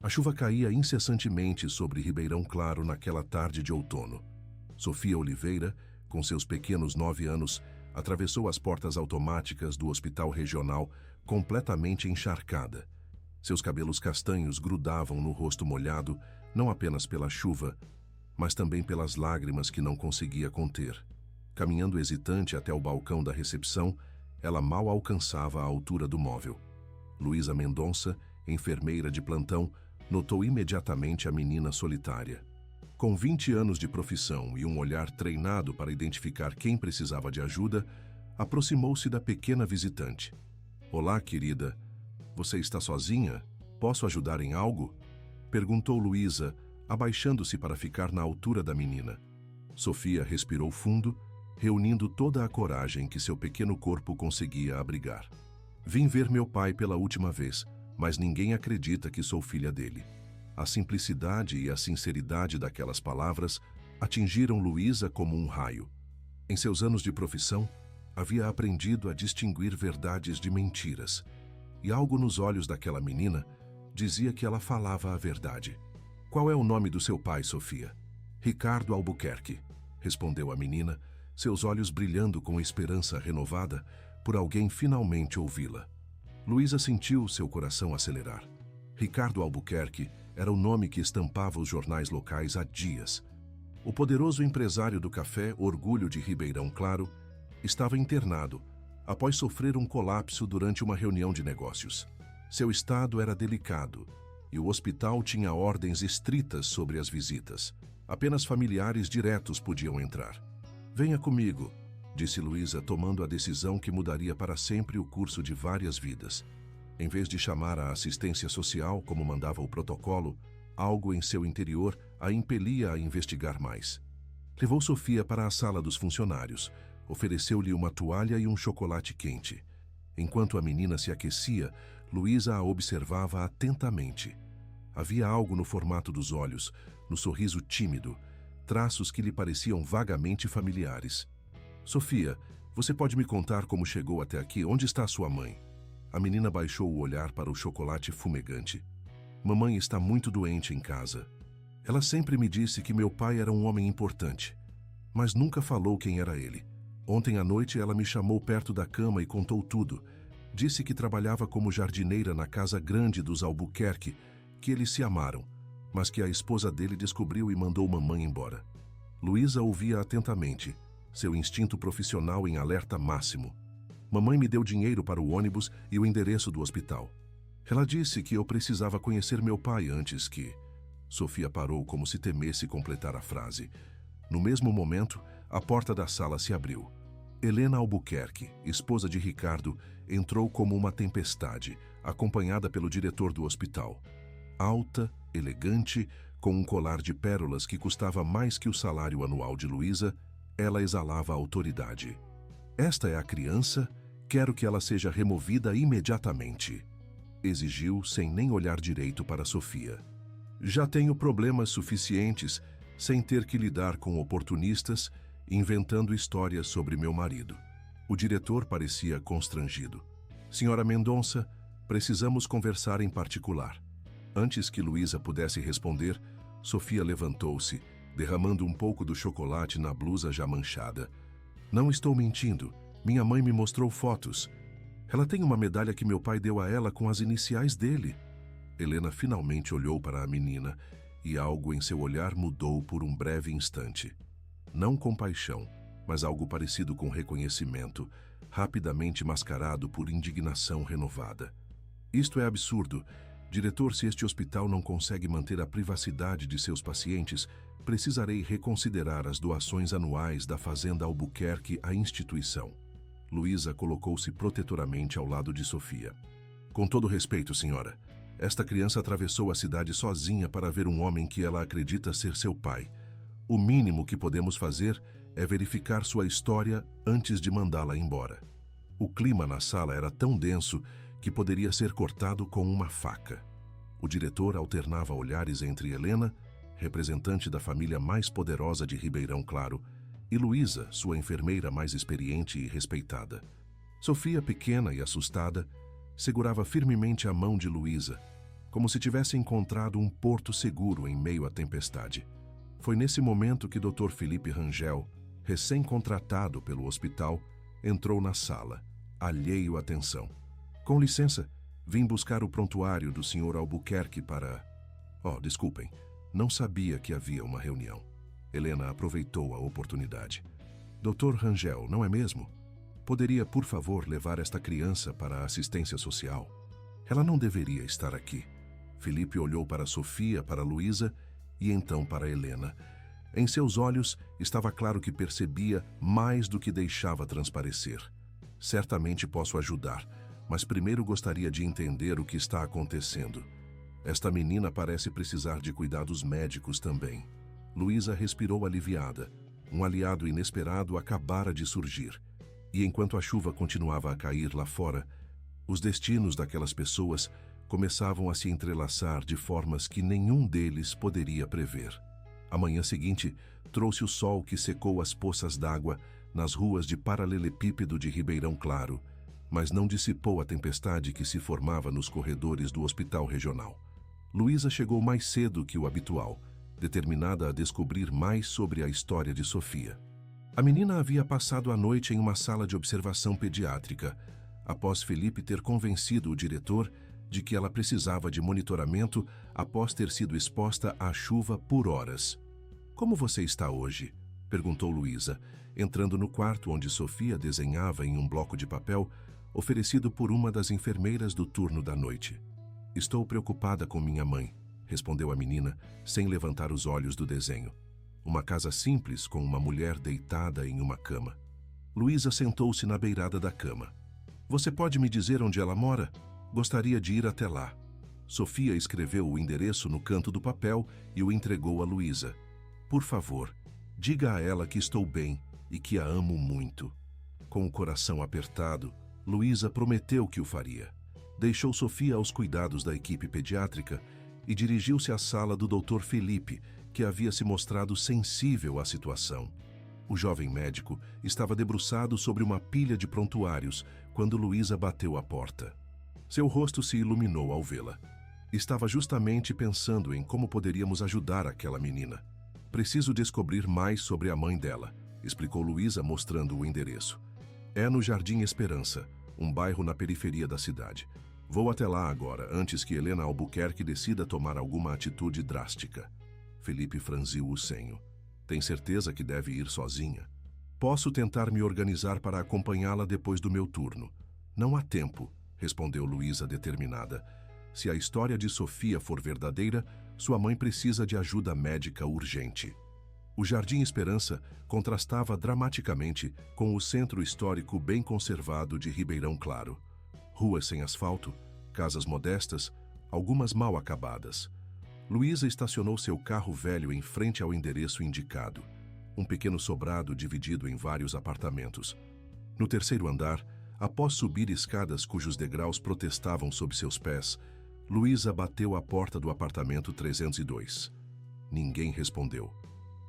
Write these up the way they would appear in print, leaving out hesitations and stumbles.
A chuva caía incessantemente sobre Ribeirão Claro naquela tarde de outono. Sofia Oliveira, com seus pequenos 9 anos, atravessou as portas automáticas do hospital regional completamente encharcada. Seus cabelos castanhos grudavam no rosto molhado, não apenas pela chuva, mas também pelas lágrimas que não conseguia conter. Caminhando hesitante até o balcão da recepção, ela mal alcançava a altura do móvel. Luísa Mendonça, enfermeira de plantão, notou imediatamente a menina solitária. Com 20 anos de profissão e um olhar treinado para identificar quem precisava de ajuda, aproximou-se da pequena visitante. "Olá, querida. Você está sozinha? Posso ajudar em algo?" perguntou Luísa, abaixando-se para ficar na altura da menina. Sofia respirou fundo, reunindo toda a coragem que seu pequeno corpo conseguia abrigar. "Vim ver meu pai pela última vez, mas ninguém acredita que sou filha dele." A simplicidade e a sinceridade daquelas palavras atingiram Luísa como um raio. Em seus anos de profissão, havia aprendido a distinguir verdades de mentiras, e algo nos olhos daquela menina dizia que ela falava a verdade. "Qual é o nome do seu pai, Sofia?" "Ricardo Albuquerque", respondeu a menina, seus olhos brilhando com esperança renovada por alguém finalmente ouvi-la. Luísa sentiu seu coração acelerar. Ricardo Albuquerque era o nome que estampava os jornais locais há dias. O poderoso empresário do café Orgulho de Ribeirão Claro estava internado após sofrer um colapso durante uma reunião de negócios. Seu estado era delicado e o hospital tinha ordens estritas sobre as visitas. Apenas familiares diretos podiam entrar. "Venha comigo", disse Luísa, tomando a decisão que mudaria para sempre o curso de várias vidas. Em vez de chamar a assistência social, como mandava o protocolo, algo em seu interior a impelia a investigar mais. Levou Sofia para a sala dos funcionários, ofereceu-lhe uma toalha e um chocolate quente. Enquanto a menina se aquecia, Luísa a observava atentamente. Havia algo no formato dos olhos, no sorriso tímido, traços que lhe pareciam vagamente familiares. "Sofia, você pode me contar como chegou até aqui? Onde está sua mãe?" A menina baixou o olhar para o chocolate fumegante. "Mamãe está muito doente em casa. Ela sempre me disse que meu pai era um homem importante, mas nunca falou quem era ele. Ontem à noite ela me chamou perto da cama e contou tudo. Disse que trabalhava como jardineira na casa grande dos Albuquerque, que eles se amaram, mas que a esposa dele descobriu e mandou mamãe embora." Luísa ouvia atentamente, seu instinto profissional em alerta máximo. "Mamãe me deu dinheiro para o ônibus e o endereço do hospital. Ela disse que eu precisava conhecer meu pai antes que..." Sofia parou como se temesse completar a frase. No mesmo momento, a porta da sala se abriu. Helena Albuquerque, esposa de Ricardo, entrou como uma tempestade, acompanhada pelo diretor do hospital. Alta, elegante, com um colar de pérolas que custava mais que o salário anual de Luísa, ela exalava autoridade. "Esta é a criança, quero que ela seja removida imediatamente", exigiu sem nem olhar direito para Sofia. "Já tenho problemas suficientes sem ter que lidar com oportunistas inventando histórias sobre meu marido." O diretor parecia constrangido. "Senhora Mendonça, precisamos conversar em particular." Antes que Luísa pudesse responder, Sofia levantou-se, derramando um pouco do chocolate na blusa já manchada. "Não estou mentindo. Minha mãe me mostrou fotos. Ela tem uma medalha que meu pai deu a ela com as iniciais dele." Helena finalmente olhou para a menina e algo em seu olhar mudou por um breve instante. Não compaixão, mas algo parecido com reconhecimento, rapidamente mascarado por indignação renovada. "Isto é absurdo. Diretor, se este hospital não consegue manter a privacidade de seus pacientes, precisarei reconsiderar as doações anuais da Fazenda Albuquerque à instituição." Luísa colocou-se protetoramente ao lado de Sofia. "Com todo respeito, senhora, esta criança atravessou a cidade sozinha para ver um homem que ela acredita ser seu pai. O mínimo que podemos fazer é verificar sua história antes de mandá-la embora." O clima na sala era tão denso que poderia ser cortado com uma faca. O diretor alternava olhares entre Helena, representante da família mais poderosa de Ribeirão Claro, e Luísa, sua enfermeira mais experiente e respeitada. Sofia, pequena e assustada, segurava firmemente a mão de Luísa, como se tivesse encontrado um porto seguro em meio à tempestade. Foi nesse momento que Dr. Felipe Rangel, recém-contratado pelo hospital, entrou na sala, alheio à tensão. Com licença, vim buscar o prontuário do Sr. Albuquerque para... Desculpem, não sabia que havia uma reunião. Helena aproveitou a oportunidade. Dr. Rangel, não é mesmo? Poderia, por favor, levar esta criança para a assistência social? Ela não deveria estar aqui. Felipe olhou para Sofia, para Luísa e então para Helena. Em seus olhos estava claro que percebia mais do que deixava transparecer. Certamente posso ajudar, mas primeiro gostaria de entender o que está acontecendo. Esta menina parece precisar de cuidados médicos também. Luísa respirou aliviada. Um aliado inesperado acabara de surgir. E enquanto a chuva continuava a cair lá fora, os destinos daquelas pessoas começavam a se entrelaçar de formas que nenhum deles poderia prever. A manhã seguinte trouxe o sol que secou as poças d'água nas ruas de paralelepípedo de Ribeirão Claro, mas não dissipou a tempestade que se formava nos corredores do hospital regional. Luísa chegou mais cedo que o habitual, determinada a descobrir mais sobre a história de Sofia. A menina havia passado a noite em uma sala de observação pediátrica, após Felipe ter convencido o diretor de que ela precisava de monitoramento após ter sido exposta à chuva por horas. "Como você está hoje?", perguntou Luísa, entrando no quarto onde Sofia desenhava em um bloco de papel oferecido por uma das enfermeiras do turno da noite. "Estou preocupada com minha mãe", respondeu a menina, sem levantar os olhos do desenho. Uma casa simples com uma mulher deitada em uma cama. Luísa sentou-se na beirada da cama. "Você pode me dizer onde ela mora? Gostaria de ir até lá." Sofia escreveu o endereço no canto do papel e o entregou a Luísa. "Por favor, diga a ela que estou bem e que a amo muito." Com o coração apertado, Luísa prometeu que o faria. Deixou Sofia aos cuidados da equipe pediátrica e dirigiu-se à sala do Dr. Felipe, que havia se mostrado sensível à situação. O jovem médico estava debruçado sobre uma pilha de prontuários quando Luísa bateu à porta. Seu rosto se iluminou ao vê-la. "Estava justamente pensando em como poderíamos ajudar aquela menina. Preciso descobrir mais sobre a mãe dela", explicou Luísa, mostrando o endereço. "É no Jardim Esperança, um bairro na periferia da cidade. Vou até lá agora, antes que Helena Albuquerque decida tomar alguma atitude drástica." Felipe franziu o senho. "Tem certeza que deve ir sozinha?" "Posso tentar me organizar para acompanhá-la depois do meu turno." "Não há tempo", respondeu Luísa determinada. "Se a história de Sofia for verdadeira, sua mãe precisa de ajuda médica urgente." O Jardim Esperança contrastava dramaticamente com o centro histórico bem conservado de Ribeirão Claro. Ruas sem asfalto, casas modestas, algumas mal acabadas. Luísa estacionou seu carro velho em frente ao endereço indicado, um pequeno sobrado dividido em vários apartamentos. No terceiro andar, após subir escadas cujos degraus protestavam sob seus pés, Luísa bateu à porta do apartamento 302. Ninguém respondeu.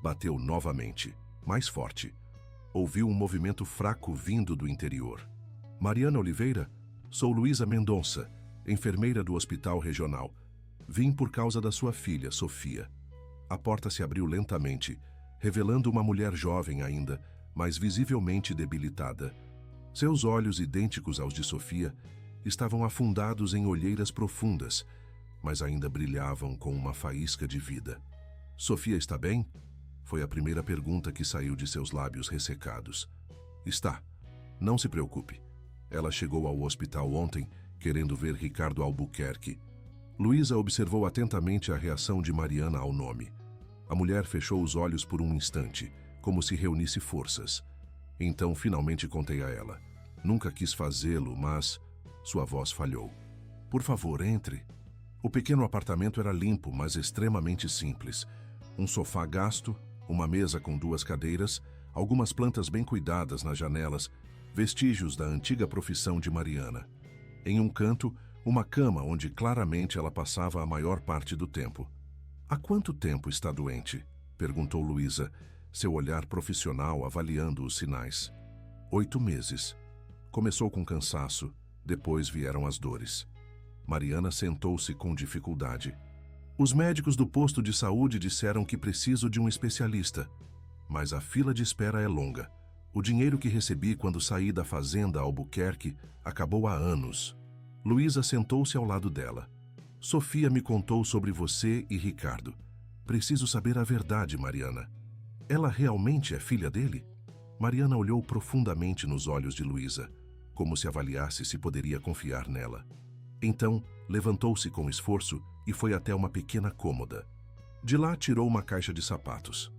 Bateu novamente, mais forte. Ouviu um movimento fraco vindo do interior. "Mariana Oliveira? Sou Luísa Mendonça, enfermeira do Hospital Regional. Vim por causa da sua filha, Sofia." A porta se abriu lentamente, revelando uma mulher jovem ainda, mas visivelmente debilitada. Seus olhos, idênticos aos de Sofia, estavam afundados em olheiras profundas, mas ainda brilhavam com uma faísca de vida. "Sofia está bem?" Foi a primeira pergunta que saiu de seus lábios ressecados. "Está. Não se preocupe. Ela chegou ao hospital ontem, querendo ver Ricardo Albuquerque." Luísa observou atentamente a reação de Mariana ao nome. A mulher fechou os olhos por um instante, como se reunisse forças. Então, finalmente contei a ela. Nunca quis fazê-lo, mas... Sua voz falhou. "Por favor, entre." O pequeno apartamento era limpo, mas extremamente simples. Um sofá gasto, uma mesa com 2 cadeiras, algumas plantas bem cuidadas nas janelas, vestígios da antiga profissão de Mariana. Em um canto, uma cama onde claramente ela passava a maior parte do tempo. "Há quanto tempo está doente?" perguntou Luísa, seu olhar profissional avaliando os sinais. 8 meses. Começou com cansaço, depois vieram as dores." Mariana sentou-se com dificuldade. Os médicos do posto de saúde disseram que preciso de um especialista, mas a fila de espera é longa. O dinheiro que recebi quando saí da fazenda Albuquerque acabou há anos. Luísa sentou-se ao lado dela. Sofia me contou sobre você e Ricardo. Preciso saber a verdade, Mariana. Ela realmente é filha dele? Mariana olhou profundamente nos olhos de Luísa, como se avaliasse se poderia confiar nela. Então, levantou-se com esforço e foi até uma pequena cômoda. De lá tirou uma caixa de sapatos.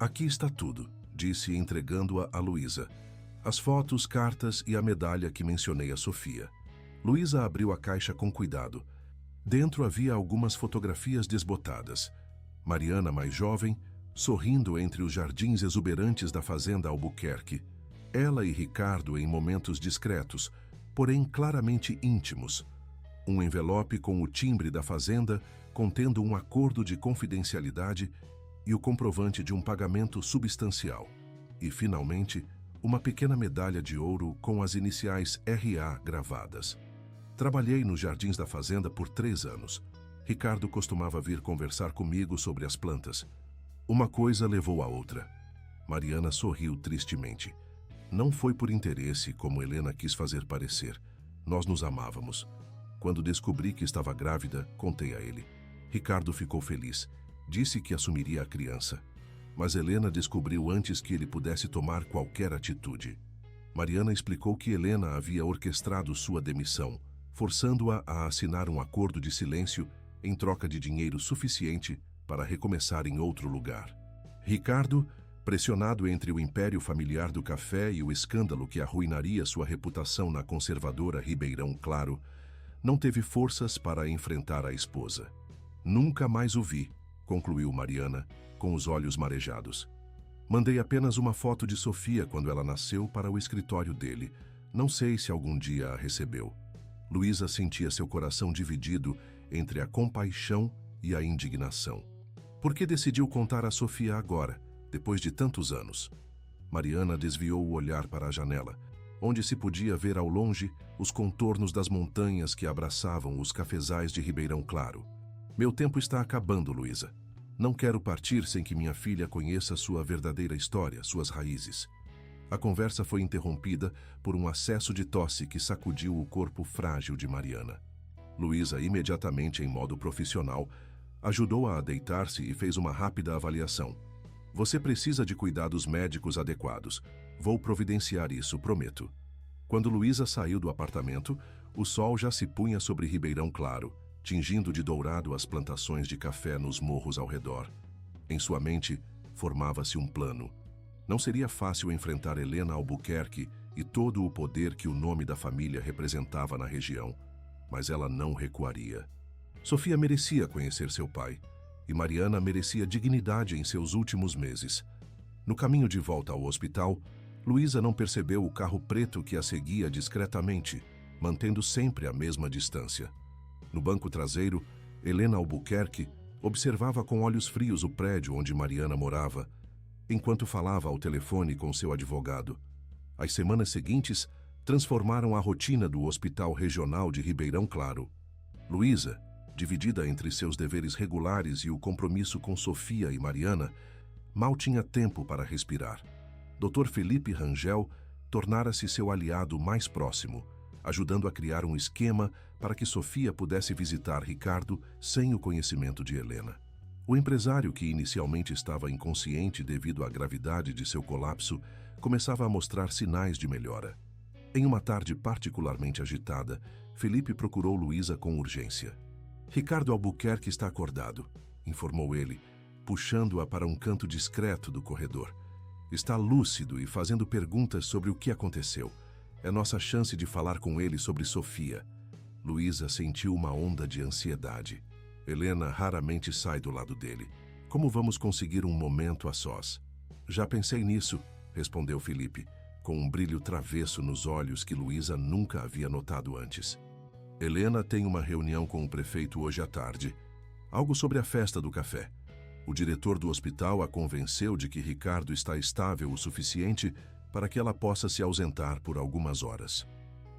Aqui está tudo, disse entregando-a a Luísa. As fotos, cartas e a medalha que mencionei a Sofia. Luísa abriu a caixa com cuidado. Dentro havia algumas fotografias desbotadas. Mariana, mais jovem, sorrindo entre os jardins exuberantes da fazenda Albuquerque. Ela e Ricardo em momentos discretos, porém claramente íntimos. Um envelope com o timbre da fazenda, contendo um acordo de confidencialidade e o comprovante de um pagamento substancial. E, finalmente, uma pequena medalha de ouro com as iniciais RA gravadas. Trabalhei nos jardins da fazenda por 3 anos. Ricardo costumava vir conversar comigo sobre as plantas. Uma coisa levou a outra. Mariana sorriu tristemente. Não foi por interesse, como Helena quis fazer parecer. Nós nos amávamos. Quando descobri que estava grávida, contei a ele. Ricardo ficou feliz. Disse que assumiria a criança. Mas Helena descobriu antes que ele pudesse tomar qualquer atitude. Mariana explicou que Helena havia orquestrado sua demissão, forçando-a a assinar um acordo de silêncio em troca de dinheiro suficiente para recomeçar em outro lugar. Ricardo, pressionado entre o império familiar do café e o escândalo que arruinaria sua reputação na conservadora Ribeirão Claro, não teve forças para enfrentar a esposa. Nunca mais o vi, concluiu Mariana, com os olhos marejados. Mandei apenas uma foto de Sofia quando ela nasceu para o escritório dele. Não sei se algum dia a recebeu. Luísa sentia seu coração dividido entre a compaixão e a indignação. Por que decidiu contar a Sofia agora, depois de tantos anos? Mariana desviou o olhar para a janela, onde se podia ver ao longe os contornos das montanhas que abraçavam os cafezais de Ribeirão Claro. Meu tempo está acabando, Luísa. Não quero partir sem que minha filha conheça sua verdadeira história, suas raízes. A conversa foi interrompida por um acesso de tosse que sacudiu o corpo frágil de Mariana. Luísa, imediatamente em modo profissional, ajudou-a a deitar-se e fez uma rápida avaliação. Você precisa de cuidados médicos adequados. Vou providenciar isso, prometo. Quando Luísa saiu do apartamento, o sol já se punha sobre Ribeirão Claro, tingindo de dourado as plantações de café nos morros ao redor. Em sua mente, formava-se um plano. Não seria fácil enfrentar Helena Albuquerque e todo o poder que o nome da família representava na região, mas ela não recuaria. Sofia merecia conhecer seu pai, e Mariana merecia dignidade em seus últimos meses. No caminho de volta ao hospital, Luísa não percebeu o carro preto que a seguia discretamente, mantendo sempre a mesma distância. No banco traseiro, Helena Albuquerque observava com olhos frios o prédio onde Mariana morava, enquanto falava ao telefone com seu advogado. As semanas seguintes transformaram a rotina do Hospital Regional de Ribeirão Claro. Luísa, dividida entre seus deveres regulares e o compromisso com Sofia e Mariana, mal tinha tempo para respirar. Dr. Felipe Rangel tornara-se seu aliado mais próximo, ajudando a criar um esquema para que Sofia pudesse visitar Ricardo sem o conhecimento de Helena. O empresário, que inicialmente estava inconsciente devido à gravidade de seu colapso, começava a mostrar sinais de melhora. Em uma tarde particularmente agitada, Felipe procurou Luísa com urgência. Ricardo Albuquerque está acordado, informou ele, puxando-a para um canto discreto do corredor. Está lúcido e fazendo perguntas sobre o que aconteceu. É nossa chance de falar com ele sobre Sofia. Luísa sentiu uma onda de ansiedade. Helena raramente sai do lado dele. Como vamos conseguir um momento a sós? Já pensei nisso, respondeu Felipe, com um brilho travesso nos olhos que Luísa nunca havia notado antes. Helena tem uma reunião com o prefeito hoje à tarde. Algo sobre a festa do café. O diretor do hospital a convenceu de que Ricardo está estável o suficiente para que ela possa se ausentar por algumas horas.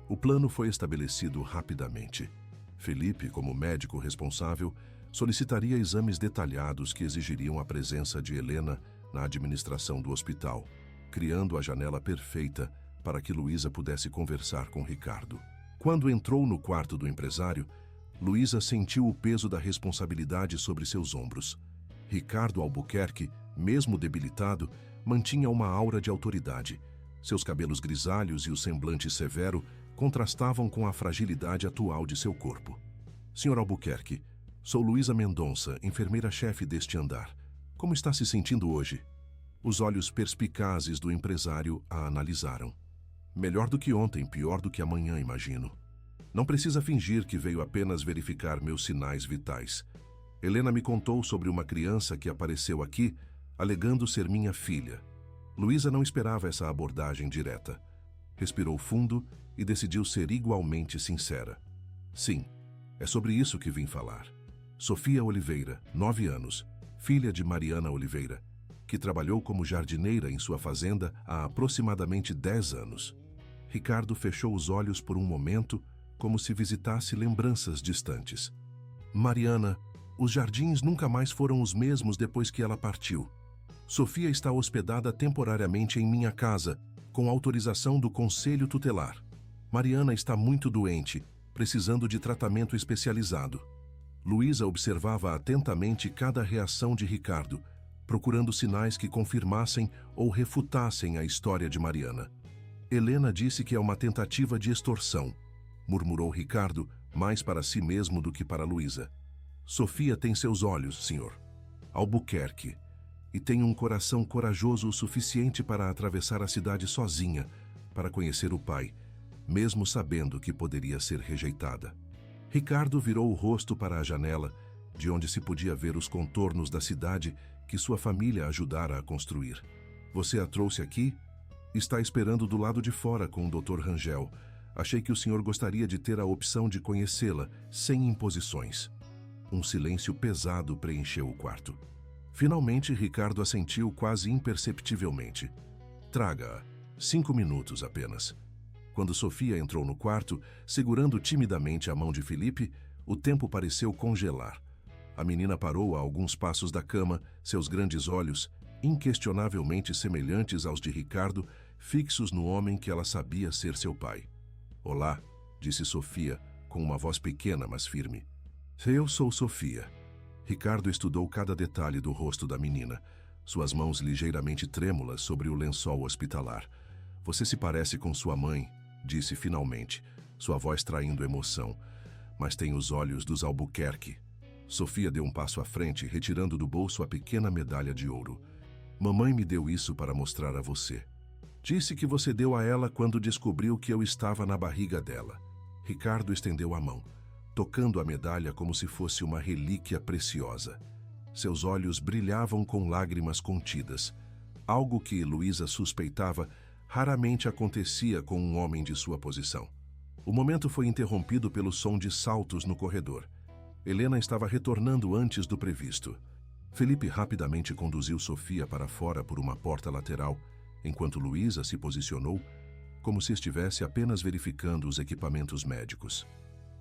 O plano foi estabelecido rapidamente. Felipe, como médico responsável, solicitaria exames detalhados que exigiriam a presença de Helena na administração do hospital, criando a janela perfeita para que Luísa pudesse conversar com Ricardo. Quando entrou no quarto do empresário, Luísa sentiu o peso da responsabilidade sobre seus ombros. Ricardo Albuquerque, mesmo debilitado, mantinha uma aura de autoridade. Seus cabelos grisalhos e o semblante severo contrastavam com a fragilidade atual de seu corpo. Sr. Albuquerque, sou Luísa Mendonça, enfermeira-chefe deste andar. Como está se sentindo hoje? Os olhos perspicazes do empresário a analisaram. Melhor do que ontem, pior do que amanhã, imagino. Não precisa fingir que veio apenas verificar meus sinais vitais. Helena me contou sobre uma criança que apareceu aqui, alegando ser minha filha. Luísa não esperava essa abordagem direta. Respirou fundo e decidiu ser igualmente sincera. Sim, é sobre isso que vim falar. Sofia Oliveira, 9 anos, filha de Mariana Oliveira, que trabalhou como jardineira em sua fazenda há aproximadamente 10 anos. Ricardo fechou os olhos por um momento, como se visitasse lembranças distantes. Mariana, os jardins nunca mais foram os mesmos depois que ela partiu. Sofia está hospedada temporariamente em minha casa, com autorização do Conselho Tutelar. Mariana está muito doente, precisando de tratamento especializado. Luísa observava atentamente cada reação de Ricardo, procurando sinais que confirmassem ou refutassem a história de Mariana. Helena disse que é uma tentativa de extorsão, murmurou Ricardo, mais para si mesmo do que para Luísa. Sofia tem seus olhos, senhor Albuquerque, e tem um coração corajoso o suficiente para atravessar a cidade sozinha, para conhecer o pai, mesmo sabendo que poderia ser rejeitada. Ricardo virou o rosto para a janela, de onde se podia ver os contornos da cidade que sua família ajudara a construir. Você a trouxe aqui? Está esperando do lado de fora com o Dr. Rangel. Achei que o senhor gostaria de ter a opção de conhecê-la, sem imposições. Um silêncio pesado preencheu o quarto. Finalmente, Ricardo assentiu quase imperceptivelmente. Traga-a. 5 minutos apenas. Quando Sofia entrou no quarto, segurando timidamente a mão de Felipe, o tempo pareceu congelar. A menina parou a alguns passos da cama, seus grandes olhos, inquestionavelmente semelhantes aos de Ricardo, fixos no homem que ela sabia ser seu pai. Olá, disse Sofia, com uma voz pequena, mas firme. Eu sou Sofia. Ricardo estudou cada detalhe do rosto da menina, suas mãos ligeiramente trêmulas sobre o lençol hospitalar. Você se parece com sua mãe, disse finalmente, sua voz traindo emoção, mas tem os olhos dos Albuquerque. Sofia deu um passo à frente, retirando do bolso a pequena medalha de ouro. Mamãe me deu isso para mostrar a você. Disse que você deu a ela quando descobriu que eu estava na barriga dela. Ricardo estendeu a mão, tocando a medalha como se fosse uma relíquia preciosa. Seus olhos brilhavam com lágrimas contidas, algo que Luísa suspeitava raramente acontecia com um homem de sua posição. O momento foi interrompido pelo som de saltos no corredor. Helena estava retornando antes do previsto. Felipe rapidamente conduziu Sofia para fora por uma porta lateral, enquanto Luísa se posicionou, como se estivesse apenas verificando os equipamentos médicos.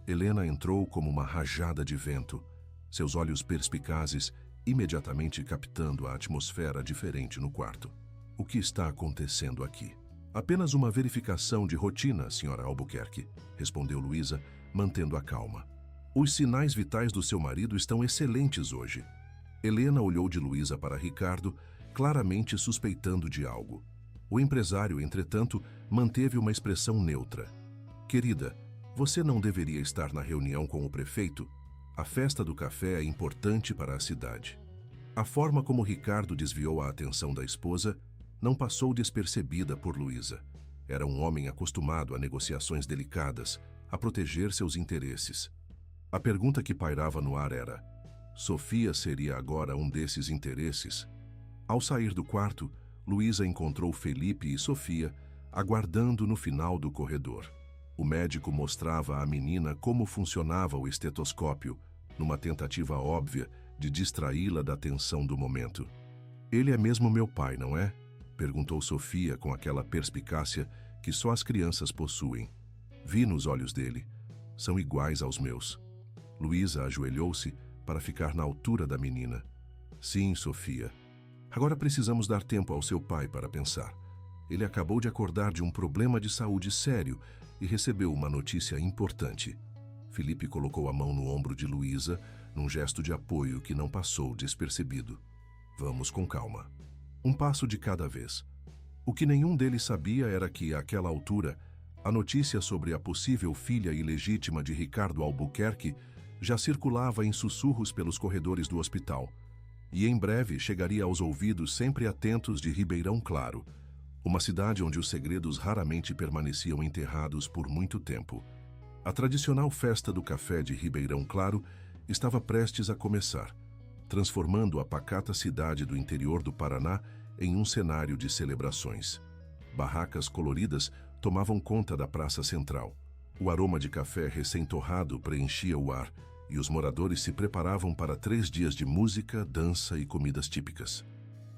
Helena entrou como uma rajada de vento, seus olhos perspicazes imediatamente captando a atmosfera diferente no quarto. O que está acontecendo aqui? Apenas uma verificação de rotina, senhora Albuquerque, respondeu Luísa, mantendo a calma. Os sinais vitais do seu marido estão excelentes hoje. Helena olhou de Luísa para Ricardo, claramente suspeitando de algo. O empresário, entretanto, manteve uma expressão neutra. Querida, você não deveria estar na reunião com o prefeito? A festa do café é importante para a cidade. A forma como Ricardo desviou a atenção da esposa não passou despercebida por Luísa. Era um homem acostumado a negociações delicadas, a proteger seus interesses. A pergunta que pairava no ar era: Sofia seria agora um desses interesses? Ao sair do quarto, Luísa encontrou Felipe e Sofia aguardando no final do corredor. O médico mostrava à menina como funcionava o estetoscópio, numa tentativa óbvia de distraí-la da tensão do momento. Ele é mesmo meu pai, não é? Perguntou Sofia com aquela perspicácia que só as crianças possuem. Vi nos olhos dele. São iguais aos meus. Luísa ajoelhou-se para ficar na altura da menina. Sim, Sofia. Agora precisamos dar tempo ao seu pai para pensar. Ele acabou de acordar de um problema de saúde sério e recebeu uma notícia importante. Felipe colocou a mão no ombro de Luísa, num gesto de apoio que não passou despercebido. Vamos com calma. Um passo de cada vez. O que nenhum deles sabia era que, àquela altura, a notícia sobre a possível filha ilegítima de Ricardo Albuquerque já circulava em sussurros pelos corredores do hospital, e em breve chegaria aos ouvidos sempre atentos de Ribeirão Claro, uma cidade onde os segredos raramente permaneciam enterrados por muito tempo. A tradicional festa do café de Ribeirão Claro estava prestes a começar, transformando a pacata cidade do interior do Paraná em um cenário de celebrações. Barracas coloridas tomavam conta da praça central. O aroma de café recém-torrado preenchia o ar e os moradores se preparavam para 3 dias de música, dança e comidas típicas.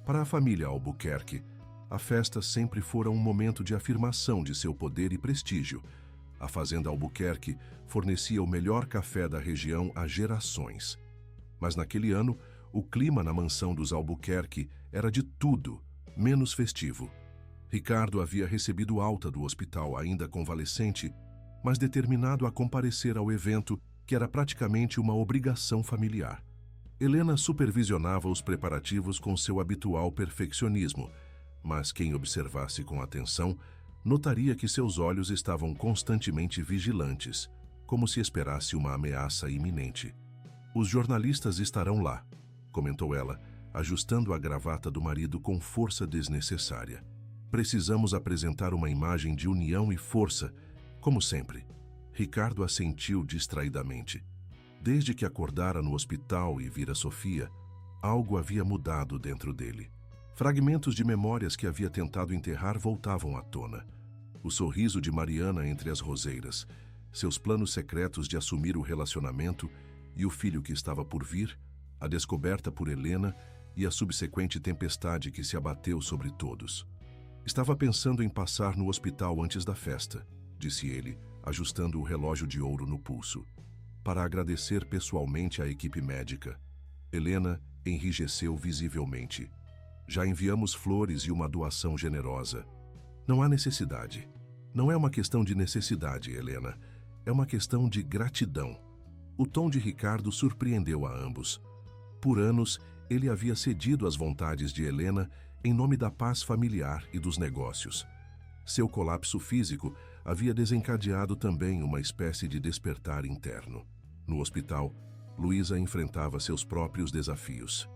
Para a família Albuquerque, a festa sempre fora um momento de afirmação de seu poder e prestígio. A fazenda Albuquerque fornecia o melhor café da região há gerações. Mas naquele ano, o clima na mansão dos Albuquerque era de tudo, menos festivo. Ricardo havia recebido alta do hospital ainda convalescente, mas determinado a comparecer ao evento que era praticamente uma obrigação familiar. Helena supervisionava os preparativos com seu habitual perfeccionismo, mas quem observasse com atenção notaria que seus olhos estavam constantemente vigilantes, como se esperasse uma ameaça iminente. Os jornalistas estarão lá, comentou ela, ajustando a gravata do marido com força desnecessária. Precisamos apresentar uma imagem de união e força, como sempre. Ricardo assentiu distraidamente. Desde que acordara no hospital e vira Sofia, algo havia mudado dentro dele. Fragmentos de memórias que havia tentado enterrar voltavam à tona. O sorriso de Mariana entre as roseiras, seus planos secretos de assumir o relacionamento e o filho que estava por vir, a descoberta por Helena e a subsequente tempestade que se abateu sobre todos. Estava pensando em passar no hospital antes da festa, disse ele, ajustando o relógio de ouro no pulso, para agradecer pessoalmente à equipe médica. Helena enrijeceu visivelmente. Já enviamos flores e uma doação generosa. Não há necessidade. Não é uma questão de necessidade, Helena. É uma questão de gratidão. O tom de Ricardo surpreendeu a ambos. Por anos, ele havia cedido às vontades de Helena em nome da paz familiar e dos negócios. Seu colapso físico havia desencadeado também uma espécie de despertar interno. No hospital, Luísa enfrentava seus próprios desafios.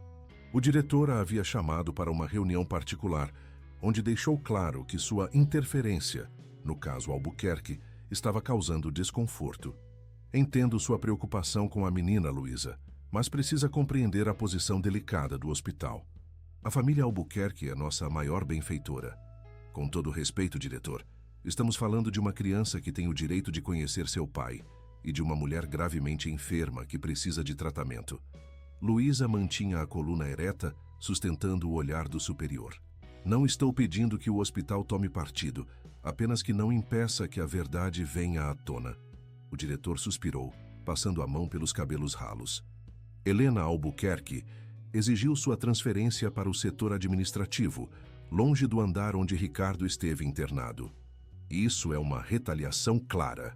O diretor a havia chamado para uma reunião particular, onde deixou claro que sua interferência, no caso Albuquerque, estava causando desconforto. Entendo sua preocupação com a menina, Luísa, mas precisa compreender a posição delicada do hospital. A família Albuquerque é nossa maior benfeitora. Com todo respeito, diretor, estamos falando de uma criança que tem o direito de conhecer seu pai e de uma mulher gravemente enferma que precisa de tratamento. Luísa mantinha a coluna ereta, sustentando o olhar do superior. Não estou pedindo que o hospital tome partido, apenas que não impeça que a verdade venha à tona. O diretor suspirou, passando a mão pelos cabelos ralos. Helena Albuquerque exigiu sua transferência para o setor administrativo, longe do andar onde Ricardo esteve internado. Isso é uma retaliação clara.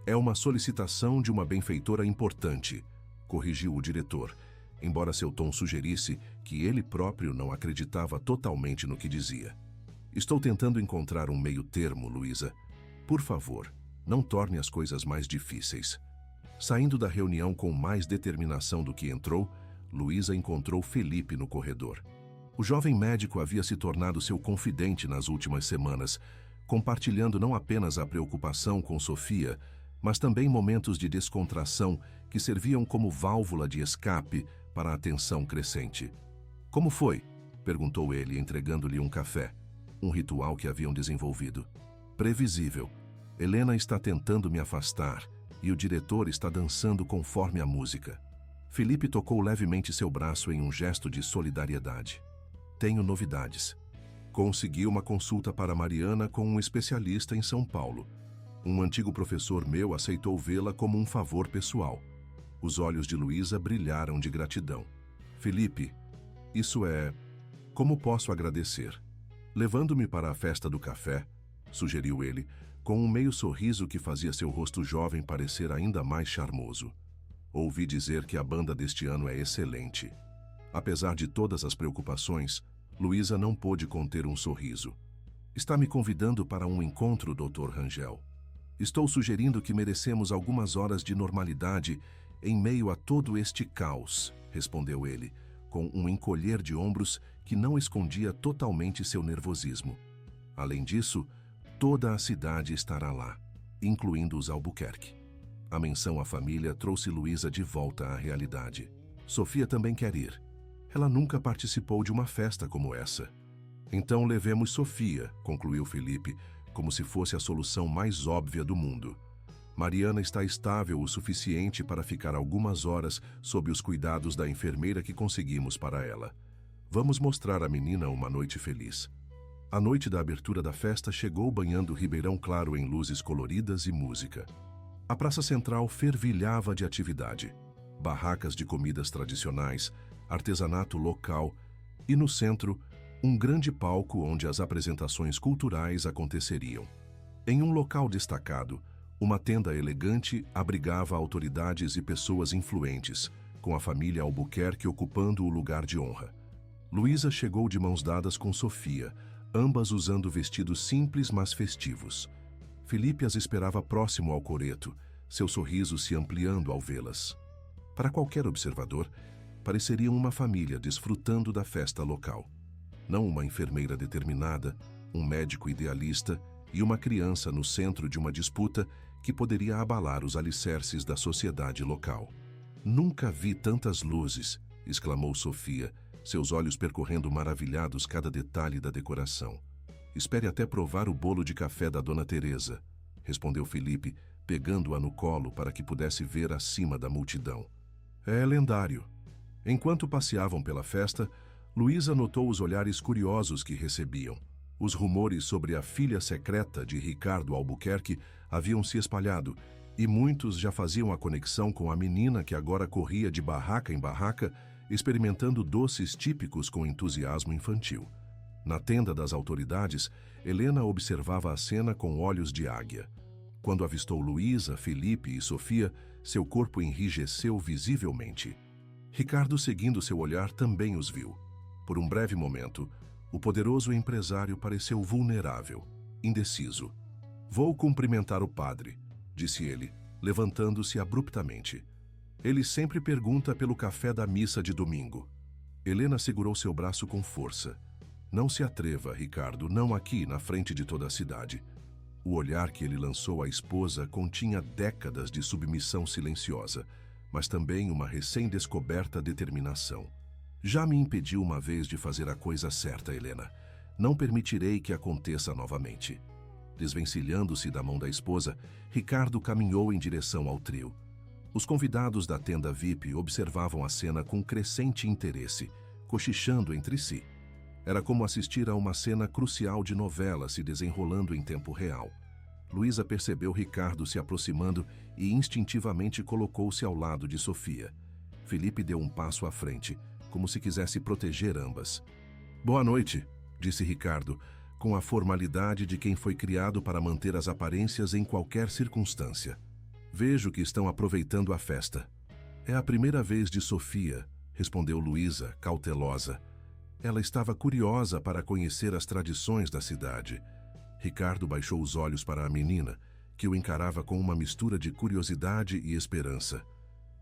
É uma solicitação de uma benfeitora importante, corrigiu o diretor, embora seu tom sugerisse que ele próprio não acreditava totalmente no que dizia. Estou tentando encontrar um meio termo, Luísa. Por favor, não torne as coisas mais difíceis. Saindo da reunião com mais determinação do que entrou, Luísa encontrou Felipe no corredor. O jovem médico havia se tornado seu confidente nas últimas semanas, compartilhando não apenas a preocupação com Sofia, mas também momentos de descontração que serviam como válvula de escape para a tensão crescente. Como foi? Perguntou ele, entregando-lhe um café, um ritual que haviam desenvolvido. Previsível. Helena está tentando me afastar e o diretor está dançando conforme a música. Felipe tocou levemente seu braço em um gesto de solidariedade. Tenho novidades. Consegui uma consulta para Mariana com um especialista em São Paulo. Um antigo professor meu aceitou vê-la como um favor pessoal. Os olhos de Luísa brilharam de gratidão. Felipe, isso é... Como posso agradecer? Levando-me para a festa do café, sugeriu ele, com um meio sorriso que fazia seu rosto jovem parecer ainda mais charmoso. Ouvi dizer que a banda deste ano é excelente. Apesar de todas as preocupações, Luísa não pôde conter um sorriso. Está me convidando para um encontro, Dr. Rangel. Estou sugerindo que merecemos algumas horas de normalidade em meio a todo este caos, respondeu ele, com um encolher de ombros que não escondia totalmente seu nervosismo. Além disso, toda a cidade estará lá, incluindo os Albuquerque. A menção à família trouxe Luísa de volta à realidade. Sofia também quer ir. Ela nunca participou de uma festa como essa. Então levemos Sofia, concluiu Felipe, como se fosse a solução mais óbvia do mundo. Mariana está estável o suficiente para ficar algumas horas sob os cuidados da enfermeira que conseguimos para ela. Vamos mostrar à menina uma noite feliz. A noite da abertura da festa chegou banhando Ribeirão Claro em luzes coloridas e música. A praça central fervilhava de atividade. Barracas de comidas tradicionais, artesanato local e, no centro, um grande palco onde as apresentações culturais aconteceriam. Em um local destacado, uma tenda elegante abrigava autoridades e pessoas influentes, com a família Albuquerque ocupando o lugar de honra. Luísa chegou de mãos dadas com Sofia, ambas usando vestidos simples mas festivos. Felipe as esperava próximo ao coreto, seu sorriso se ampliando ao vê-las. Para qualquer observador, pareceriam uma família desfrutando da festa local. Não uma enfermeira determinada, um médico idealista e uma criança no centro de uma disputa que poderia abalar os alicerces da sociedade local. "Nunca vi tantas luzes", exclamou Sofia, seus olhos percorrendo maravilhados cada detalhe da decoração. "Espere até provar o bolo de café da Dona Teresa", respondeu Felipe, pegando-a no colo para que pudesse ver acima da multidão. "É lendário." Enquanto passeavam pela festa, Luísa notou os olhares curiosos que recebiam. Os rumores sobre a filha secreta de Ricardo Albuquerque haviam se espalhado, e muitos já faziam a conexão com a menina que agora corria de barraca em barraca, experimentando doces típicos com entusiasmo infantil. Na tenda das autoridades, Helena observava a cena com olhos de águia. Quando avistou Luísa, Felipe e Sofia, seu corpo enrijeceu visivelmente. Ricardo, seguindo seu olhar, também os viu. Por um breve momento, o poderoso empresário pareceu vulnerável, indeciso. "Vou cumprimentar o padre", disse ele, levantando-se abruptamente. "Ele sempre pergunta pelo café da missa de domingo." Helena segurou seu braço com força. "Não se atreva, Ricardo, não aqui, na frente de toda a cidade." O olhar que ele lançou à esposa continha décadas de submissão silenciosa, mas também uma recém-descoberta determinação. "Já me impediu uma vez de fazer a coisa certa, Helena. Não permitirei que aconteça novamente." Desvencilhando-se da mão da esposa, Ricardo caminhou em direção ao trio. Os convidados da tenda VIP observavam a cena com crescente interesse, cochichando entre si. Era como assistir a uma cena crucial de novela se desenrolando em tempo real. Luísa percebeu Ricardo se aproximando e instintivamente colocou-se ao lado de Sofia. Felipe deu um passo à frente, como se quisesse proteger ambas. "Boa noite", disse Ricardo, com a formalidade de quem foi criado para manter as aparências em qualquer circunstância. "Vejo que estão aproveitando a festa." "É a primeira vez de Sofia", respondeu Luísa, cautelosa. Ela estava curiosa para conhecer as tradições da cidade. Ricardo baixou os olhos para a menina, que o encarava com uma mistura de curiosidade e esperança.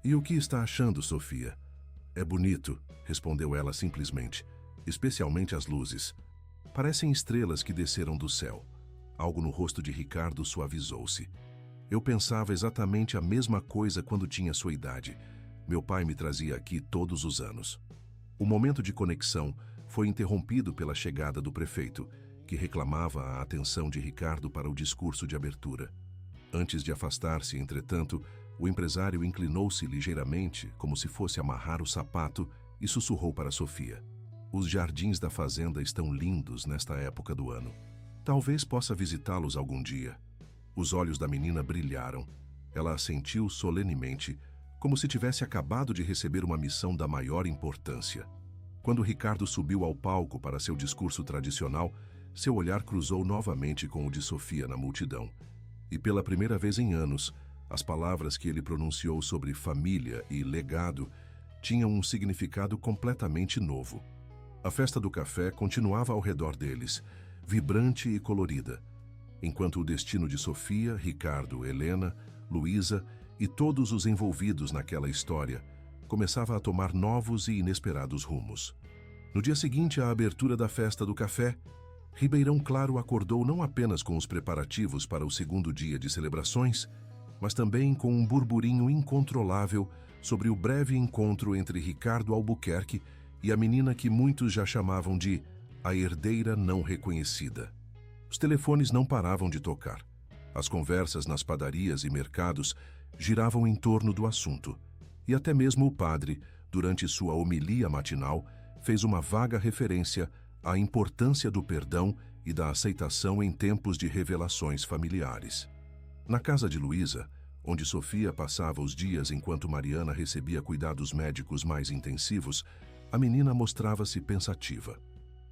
"E o que está achando, Sofia?" "É bonito", respondeu ela simplesmente, "especialmente as luzes. Parecem estrelas que desceram do céu." Algo no rosto de Ricardo suavizou-se. "Eu pensava exatamente a mesma coisa quando tinha sua idade. Meu pai me trazia aqui todos os anos." O momento de conexão foi interrompido pela chegada do prefeito, que reclamava a atenção de Ricardo para o discurso de abertura. Antes de afastar-se, entretanto, o empresário inclinou-se ligeiramente, como se fosse amarrar o sapato, e sussurrou para Sofia: "Os jardins da fazenda estão lindos nesta época do ano. Talvez possa visitá-los algum dia." Os olhos da menina brilharam. Ela assentiu solenemente, como se tivesse acabado de receber uma missão da maior importância. Quando Ricardo subiu ao palco para seu discurso tradicional, seu olhar cruzou novamente com o de Sofia na multidão. E pela primeira vez em anos, as palavras que ele pronunciou sobre família e legado tinham um significado completamente novo. A festa do café continuava ao redor deles, vibrante e colorida, enquanto o destino de Sofia, Ricardo, Helena, Luísa e todos os envolvidos naquela história começava a tomar novos e inesperados rumos. No dia seguinte à abertura da festa do café, Ribeirão Claro acordou não apenas com os preparativos para o segundo dia de celebrações, mas também com um burburinho incontrolável sobre o breve encontro entre Ricardo Albuquerque e a menina que muitos já chamavam de a herdeira não reconhecida. Os telefones não paravam de tocar. As conversas nas padarias e mercados giravam em torno do assunto. E até mesmo o padre, durante sua homilia matinal, fez uma vaga referência à importância do perdão e da aceitação em tempos de revelações familiares. Na casa de Luísa, onde Sofia passava os dias enquanto Mariana recebia cuidados médicos mais intensivos, a menina mostrava-se pensativa.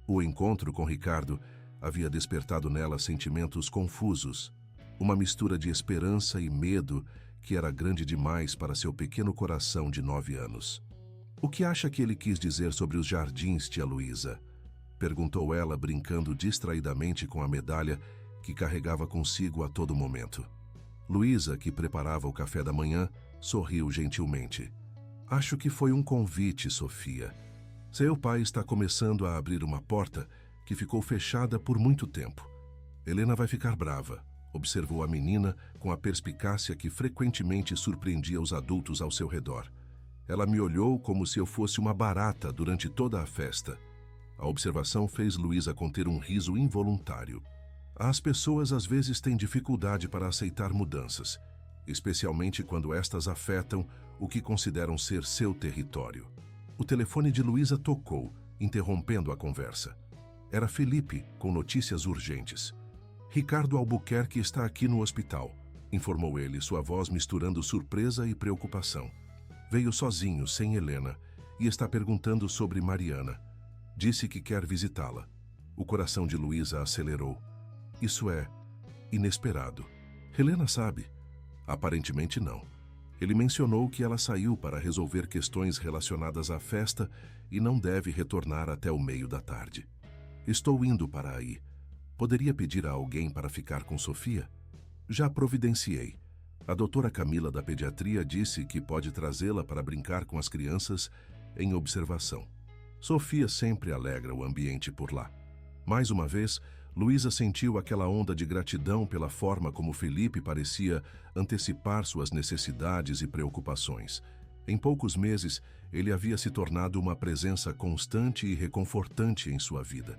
O encontro com Ricardo havia despertado nela sentimentos confusos, uma mistura de esperança e medo que era grande demais para seu pequeno coração de 9 anos. "O que acha que ele quis dizer sobre os jardins, tia Luísa?" perguntou ela, brincando distraidamente com a medalha que carregava consigo a todo momento. Luísa, que preparava o café da manhã, sorriu gentilmente. "Acho que foi um convite, Sofia. Seu pai está começando a abrir uma porta que ficou fechada por muito tempo. Helena vai ficar brava", observou a menina com a perspicácia que frequentemente surpreendia os adultos ao seu redor. Ela me olhou como se eu fosse uma barata durante toda a festa. A observação fez Luísa conter um riso involuntário. As pessoas às vezes têm dificuldade para aceitar mudanças, especialmente quando estas afetam o que consideram ser seu território. O telefone de Luísa tocou, interrompendo a conversa. Era Felipe, com notícias urgentes. "Ricardo Albuquerque está aqui no hospital", informou ele, sua voz misturando surpresa e preocupação. "Veio sozinho, sem Helena, e está perguntando sobre Mariana. Disse que quer visitá-la." O coração de Luísa acelerou. "Isso é inesperado. Helena sabe?" "Aparentemente não. Ele mencionou que ela saiu para resolver questões relacionadas à festa e não deve retornar até o meio da tarde." "Estou indo para aí. Poderia pedir a alguém para ficar com Sofia?" "Já providenciei. A doutora Camila da pediatria disse que pode trazê-la para brincar com as crianças em observação. Sofia sempre alegra o ambiente por lá." Mais uma vez, Luísa sentiu aquela onda de gratidão pela forma como Felipe parecia antecipar suas necessidades e preocupações. Em poucos meses, ele havia se tornado uma presença constante e reconfortante em sua vida.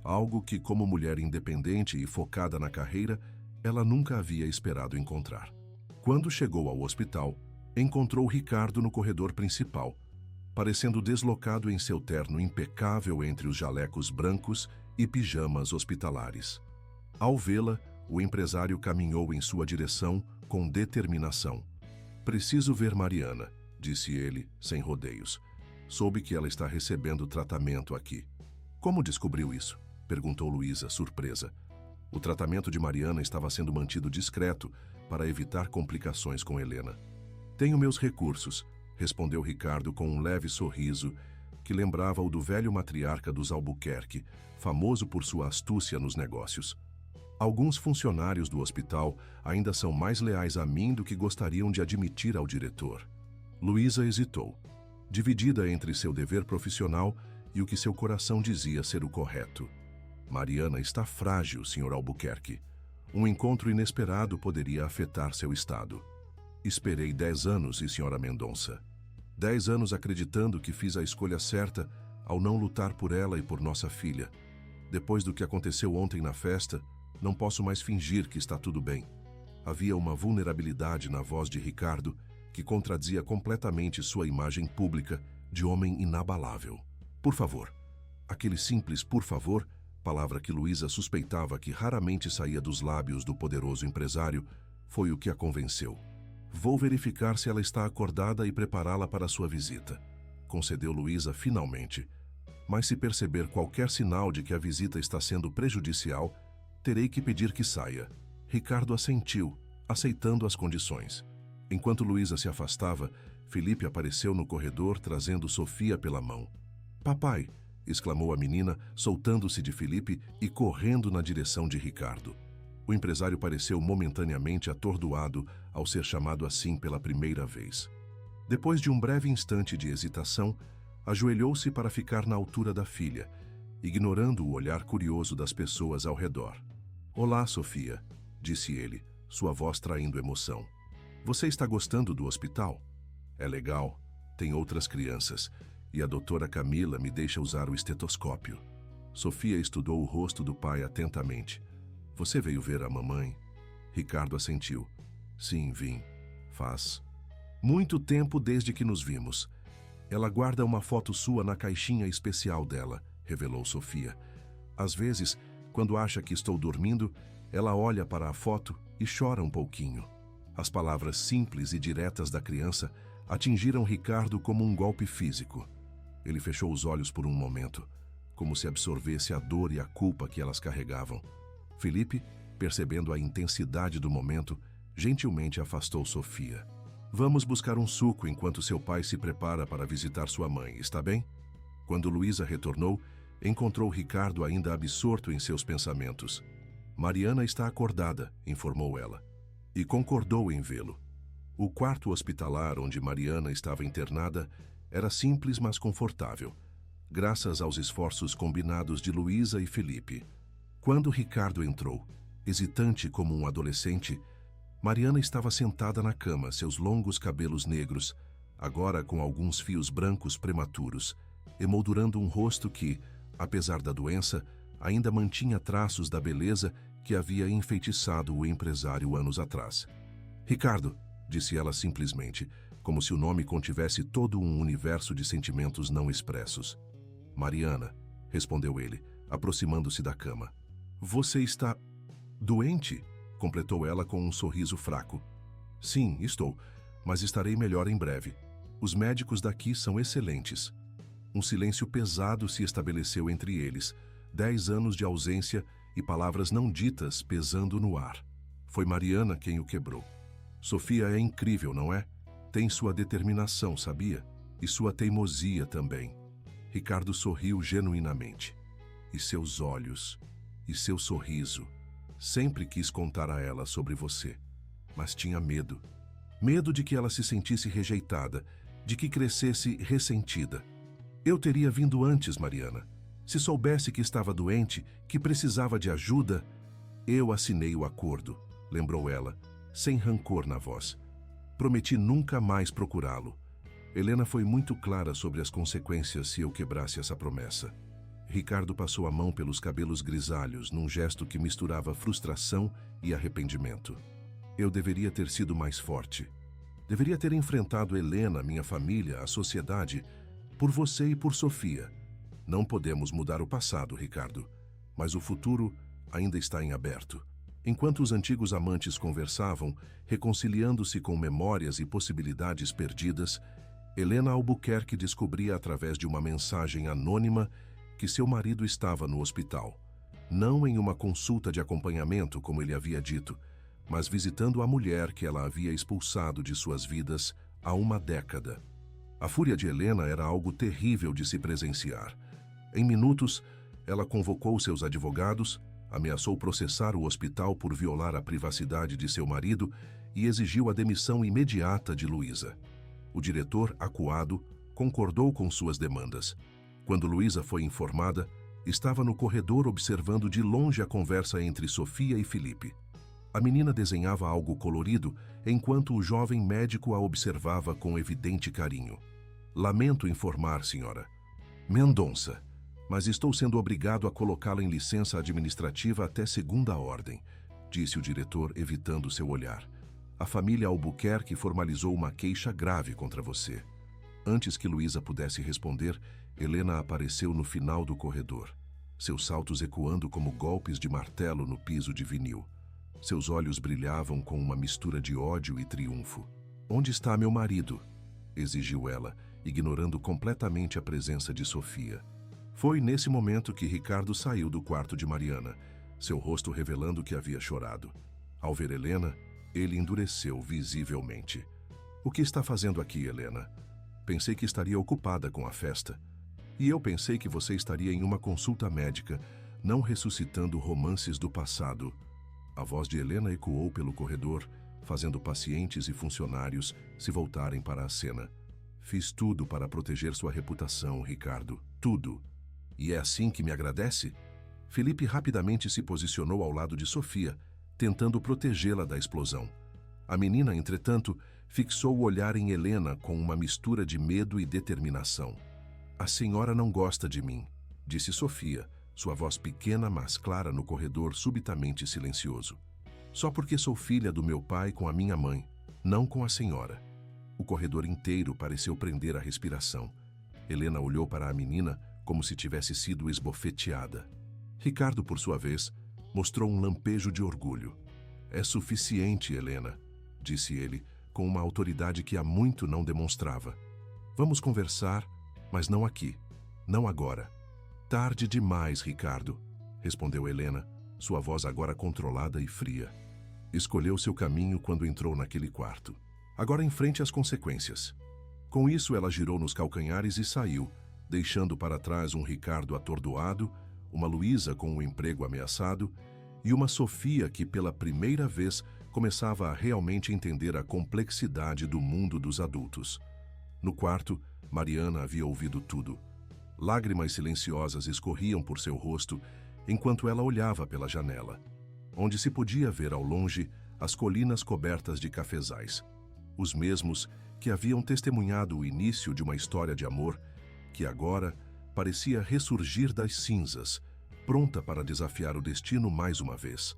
Algo que, como mulher independente e focada na carreira, ela nunca havia esperado encontrar. Quando chegou ao hospital, encontrou Ricardo no corredor principal, parecendo deslocado em seu terno impecável entre os jalecos brancos e pijamas hospitalares. Ao vê-la, o empresário caminhou em sua direção com determinação. "Preciso ver Mariana", disse ele, sem rodeios. "Soube que ela está recebendo tratamento aqui." "Como descobriu isso?" perguntou Luísa, surpresa. O tratamento de Mariana estava sendo mantido discreto para evitar complicações com Helena. "Tenho meus recursos", respondeu Ricardo com um leve sorriso que lembrava o do velho matriarca dos Albuquerque, famoso por sua astúcia nos negócios. "Alguns funcionários do hospital ainda são mais leais a mim do que gostariam de admitir ao diretor." Luísa hesitou, dividida entre seu dever profissional e o que seu coração dizia ser o correto. "Mariana está frágil, Sr. Albuquerque. Um encontro inesperado poderia afetar seu estado." "Esperei 10 anos, e Sra. Mendonça. 10 anos acreditando que fiz a escolha certa ao não lutar por ela e por nossa filha. Depois do que aconteceu ontem na festa, não posso mais fingir que está tudo bem." Havia uma vulnerabilidade na voz de Ricardo que contradizia completamente sua imagem pública de homem inabalável. "Por favor." Aquele simples "por favor", palavra que Luísa suspeitava que raramente saía dos lábios do poderoso empresário, foi o que a convenceu. Vou verificar se ela está acordada e prepará-la para sua visita, concedeu Luísa finalmente. Mas se perceber qualquer sinal de que a visita está sendo prejudicial, terei que pedir que saia. Ricardo assentiu, aceitando as condições. Enquanto Luísa se afastava, Felipe apareceu no corredor trazendo Sofia pela mão. Papai! Exclamou a menina, soltando-se de Felipe e correndo na direção de Ricardo. O empresário pareceu momentaneamente atordoado ao ser chamado assim pela primeira vez. Depois de um breve instante de hesitação, ajoelhou-se para ficar na altura da filha, ignorando o olhar curioso das pessoas ao redor. Olá, Sofia, disse ele, sua voz traindo emoção. Você está gostando do hospital? É legal, tem outras crianças, e a doutora Camila me deixa usar o estetoscópio. Sofia estudou o rosto do pai atentamente. Você veio ver a mamãe? Ricardo assentiu. Sim, vim. Faz muito tempo desde que nos vimos. Ela guarda uma foto sua na caixinha especial dela, revelou Sofia. Às vezes, quando acha que estou dormindo, ela olha para a foto e chora um pouquinho. As palavras simples e diretas da criança atingiram Ricardo como um golpe físico. Ele fechou os olhos por um momento, como se absorvesse a dor e a culpa que elas carregavam. Felipe, percebendo a intensidade do momento, gentilmente afastou Sofia. Vamos buscar um suco enquanto seu pai se prepara para visitar sua mãe, está bem? Quando Luísa retornou, encontrou Ricardo ainda absorto em seus pensamentos. Mariana está acordada, informou ela, e concordou em vê-lo. O quarto hospitalar onde Mariana estava internada era simples, mas confortável, graças aos esforços combinados de Luísa e Felipe. Quando Ricardo entrou, hesitante como um adolescente, Mariana estava sentada na cama, seus longos cabelos negros, agora com alguns fios brancos prematuros, emoldurando um rosto que, apesar da doença, ainda mantinha traços da beleza que havia enfeitiçado o empresário anos atrás. Ricardo, disse ela simplesmente, como se o nome contivesse todo um universo de sentimentos não expressos. Mariana, respondeu ele, aproximando-se da cama. Você está doente? Completou ela com um sorriso fraco. Sim, estou, mas estarei melhor em breve. Os médicos daqui são excelentes. Um silêncio pesado se estabeleceu entre eles, 10 anos de ausência e palavras não ditas pesando no ar. Foi Mariana quem o quebrou. Sofia é incrível, não é? Tem sua determinação, sabia? E sua teimosia também. Ricardo sorriu genuinamente. E seus olhos, e seu sorriso. Sempre quis contar a ela sobre você, mas tinha medo. Medo de que ela se sentisse rejeitada, de que crescesse ressentida. Eu teria vindo antes, Mariana. Se soubesse que estava doente, que precisava de ajuda, eu assinei o acordo, lembrou ela, sem rancor na voz. Prometi nunca mais procurá-lo. Helena foi muito clara sobre as consequências se eu quebrasse essa promessa. Ricardo passou a mão pelos cabelos grisalhos, num gesto que misturava frustração e arrependimento. Eu deveria ter sido mais forte. Deveria ter enfrentado Helena, minha família, a sociedade, por você e por Sofia. Não podemos mudar o passado, Ricardo, mas o futuro ainda está em aberto. Enquanto os antigos amantes conversavam, reconciliando-se com memórias e possibilidades perdidas, Helena Albuquerque descobria através de uma mensagem anônima que seu marido estava no hospital, não em uma consulta de acompanhamento, como ele havia dito, mas visitando a mulher que ela havia expulsado de suas vidas há uma década. A fúria de Helena era algo terrível de se presenciar. Em minutos, ela convocou seus advogados, ameaçou processar o hospital por violar a privacidade de seu marido e exigiu a demissão imediata de Luísa. O diretor, acuado, concordou com suas demandas. Quando Luísa foi informada, estava no corredor observando de longe a conversa entre Sofia e Felipe. A menina desenhava algo colorido, enquanto o jovem médico a observava com evidente carinho. Lamento informar, senhora. Mendonça, mas estou sendo obrigado a colocá-la em licença administrativa até segunda ordem, disse o diretor, evitando seu olhar. A família Albuquerque formalizou uma queixa grave contra você. Antes que Luísa pudesse responder, Helena apareceu no final do corredor, seus saltos ecoando como golpes de martelo no piso de vinil. Seus olhos brilhavam com uma mistura de ódio e triunfo. Onde está meu marido? Exigiu ela, ignorando completamente a presença de Sofia. Foi nesse momento que Ricardo saiu do quarto de Mariana, seu rosto revelando que havia chorado. Ao ver Helena, ele endureceu visivelmente. O que está fazendo aqui, Helena? Pensei que estaria ocupada com a festa. E eu pensei que você estaria em uma consulta médica, não ressuscitando romances do passado. A voz de Helena ecoou pelo corredor, fazendo pacientes e funcionários se voltarem para a cena. Fiz tudo para proteger sua reputação, Ricardo. Tudo. E é assim que me agradece? Felipe rapidamente se posicionou ao lado de Sofia, tentando protegê-la da explosão. A menina, entretanto, fixou o olhar em Helena com uma mistura de medo e determinação. A senhora não gosta de mim, disse Sofia, sua voz pequena mas clara no corredor subitamente silencioso. Só porque sou filha do meu pai com a minha mãe, não com a senhora. O corredor inteiro pareceu prender a respiração. Helena olhou para a menina como se tivesse sido esbofeteada. Ricardo, por sua vez, mostrou um lampejo de orgulho. É suficiente, Helena, disse ele, com uma autoridade que há muito não demonstrava. Vamos conversar, mas não aqui, não agora. Tarde demais, Ricardo, respondeu Helena, sua voz agora controlada e fria. Escolheu seu caminho quando entrou naquele quarto. Agora enfrente as consequências. Com isso, ela girou nos calcanhares e saiu, deixando para trás um Ricardo atordoado, uma Luísa com o emprego ameaçado e uma Sofia que, pela primeira vez, começava a realmente entender a complexidade do mundo dos adultos. No quarto, Mariana havia ouvido tudo. Lágrimas silenciosas escorriam por seu rosto enquanto ela olhava pela janela, onde se podia ver ao longe as colinas cobertas de cafezais. Os mesmos que haviam testemunhado o início de uma história de amor que agora parecia ressurgir das cinzas, pronta para desafiar o destino mais uma vez.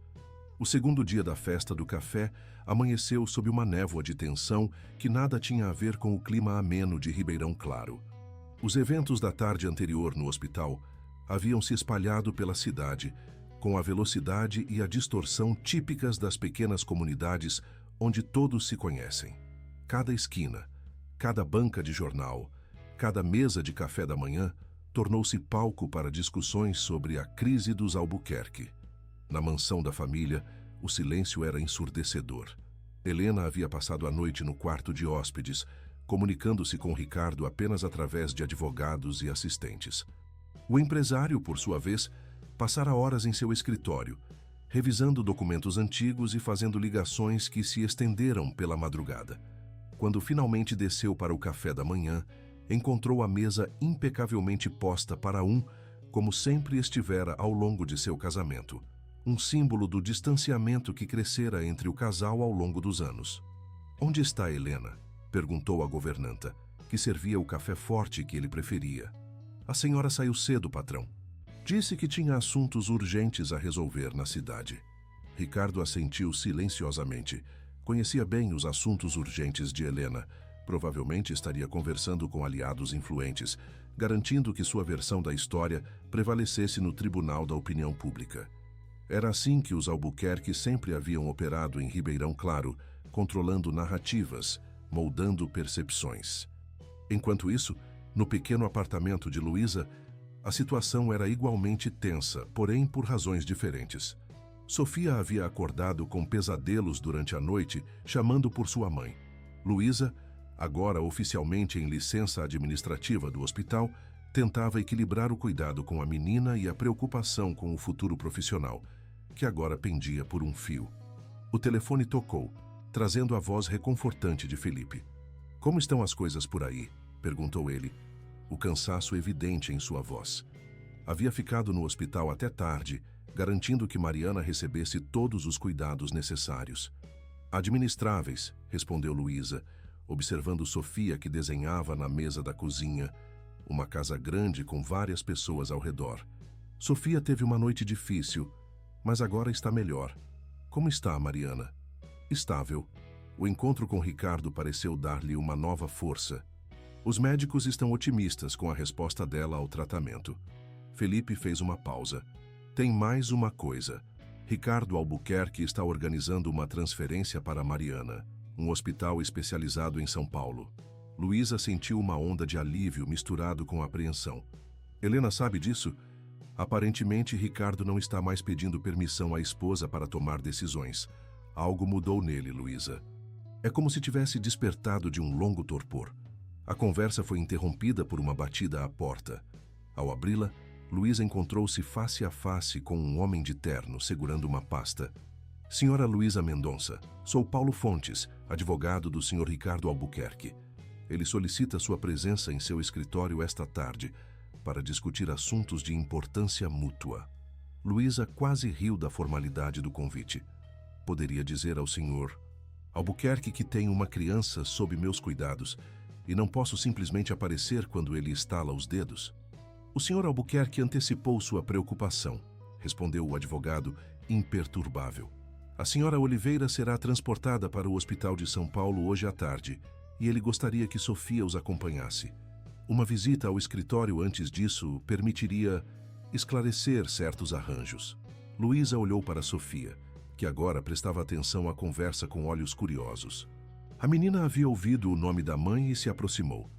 O segundo dia da festa do café amanheceu sob uma névoa de tensão que nada tinha a ver com o clima ameno de Ribeirão Claro. Os eventos da tarde anterior no hospital haviam se espalhado pela cidade, com a velocidade e a distorção típicas das pequenas comunidades onde todos se conhecem. Cada esquina, cada banca de jornal, cada mesa de café da manhã tornou-se palco para discussões sobre a crise dos Albuquerque. Na mansão da família, o silêncio era ensurdecedor. Helena havia passado a noite no quarto de hóspedes, comunicando-se com Ricardo apenas através de advogados e assistentes. O empresário, por sua vez, passara horas em seu escritório, revisando documentos antigos e fazendo ligações que se estenderam pela madrugada. Quando finalmente desceu para o café da manhã, encontrou a mesa impecavelmente posta para como sempre estivera ao longo de seu casamento, um símbolo do distanciamento que crescera entre o casal ao longo dos anos. "Onde está Helena?" perguntou a governanta, que servia o café forte que ele preferia. "A senhora saiu cedo, patrão. Disse que tinha assuntos urgentes a resolver na cidade." Ricardo assentiu silenciosamente. Conhecia bem os assuntos urgentes de Helena. Provavelmente estaria conversando com aliados influentes, garantindo que sua versão da história prevalecesse no tribunal da opinião pública. Era assim que os Albuquerque sempre haviam operado em Ribeirão Claro, controlando narrativas, moldando percepções. Enquanto isso, no pequeno apartamento de Luísa, a situação era igualmente tensa, porém por razões diferentes. Sofia havia acordado com pesadelos durante a noite, chamando por sua mãe. Luísa, agora oficialmente em licença administrativa do hospital, tentava equilibrar o cuidado com a menina e a preocupação com o futuro profissional, que agora pendia por um fio. O telefone tocou, trazendo a voz reconfortante de Felipe. "Como estão as coisas por aí?" perguntou ele, o cansaço evidente em sua voz. Havia ficado no hospital até tarde, garantindo que Mariana recebesse todos os cuidados necessários. "Administráveis", respondeu Luísa, observando Sofia que desenhava na mesa da cozinha, uma casa grande com várias pessoas ao redor. Sofia teve uma noite difícil, mas agora está melhor. "Como está, Mariana?" "Estável." O encontro com Ricardo pareceu dar-lhe uma nova força. Os médicos estão otimistas com a resposta dela ao tratamento. Felipe fez uma pausa. "Tem mais uma coisa. Ricardo Albuquerque está organizando uma transferência para Mariana. um hospital especializado em São Paulo. Luísa sentiu uma onda de alívio misturado com apreensão. Helena sabe disso? Aparentemente, Ricardo não está mais pedindo permissão à esposa para tomar decisões. Algo mudou nele, Luísa. É como se tivesse despertado de um longo torpor. A conversa foi interrompida por uma batida à porta. Ao abri-la, Luísa encontrou-se face a face com um homem de terno segurando uma pasta. Senhora Luísa Mendonça, sou Paulo Fontes, advogado do Sr. Ricardo Albuquerque. Ele solicita sua presença em seu escritório esta tarde para discutir assuntos de importância mútua. Luísa quase riu da formalidade do convite. Poderia dizer ao Sr. Albuquerque que tenho uma criança sob meus cuidados e não posso simplesmente aparecer quando ele estala os dedos. O Sr. Albuquerque antecipou sua preocupação, respondeu o advogado imperturbável. A senhora Oliveira será transportada para o Hospital de São Paulo hoje à tarde e ele gostaria que Sofia os acompanhasse. Uma visita ao escritório antes disso permitiria esclarecer certos arranjos. Luísa olhou para Sofia, que agora prestava atenção à conversa com olhos curiosos. A menina havia ouvido o nome da mãe e se aproximou.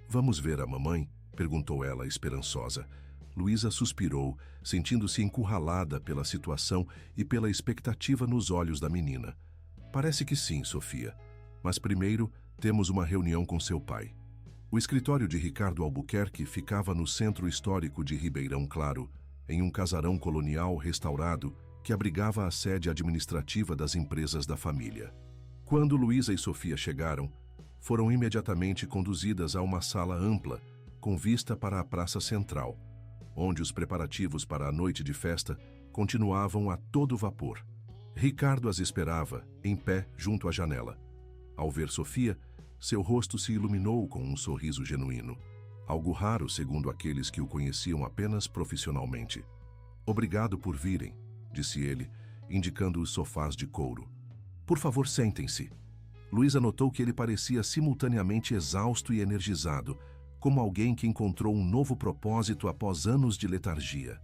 "Vamos ver a mamãe?" perguntou ela, esperançosa. Luísa suspirou, sentindo-se encurralada pela situação e pela expectativa nos olhos da menina. "Parece que sim, Sofia. Mas primeiro temos uma reunião com seu pai." O escritório de Ricardo Albuquerque ficava no centro histórico de Ribeirão Claro, em um casarão colonial restaurado que abrigava a sede administrativa das empresas da família. Quando Luísa e Sofia chegaram, foram imediatamente conduzidas a uma sala ampla, com vista para a praça central, onde os preparativos para a noite de festa continuavam a todo vapor. Ricardo as esperava, em pé, junto à janela. Ao ver Sofia, seu rosto se iluminou com um sorriso genuíno, algo raro segundo aqueles que o conheciam apenas profissionalmente. "Obrigado por virem", disse ele, indicando os sofás de couro. "Por favor, sentem-se." Luísa notou que ele parecia simultaneamente exausto e energizado, como alguém que encontrou um novo propósito após anos de letargia.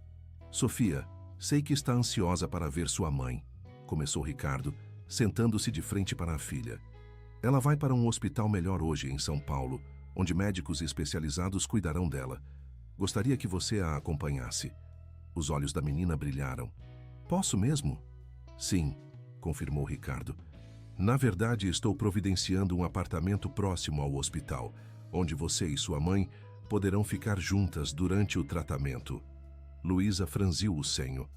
"Sofia, sei que está ansiosa para ver sua mãe", começou Ricardo, sentando-se de frente para a filha. "Ela vai para um hospital melhor hoje em São Paulo, onde médicos especializados cuidarão dela. Gostaria que você a acompanhasse." Os olhos da menina brilharam. "Posso mesmo?" "Sim", confirmou Ricardo. "Na verdade, estou providenciando um apartamento próximo ao hospital, onde você e sua mãe poderão ficar juntas durante o tratamento." Luísa franziu o senho.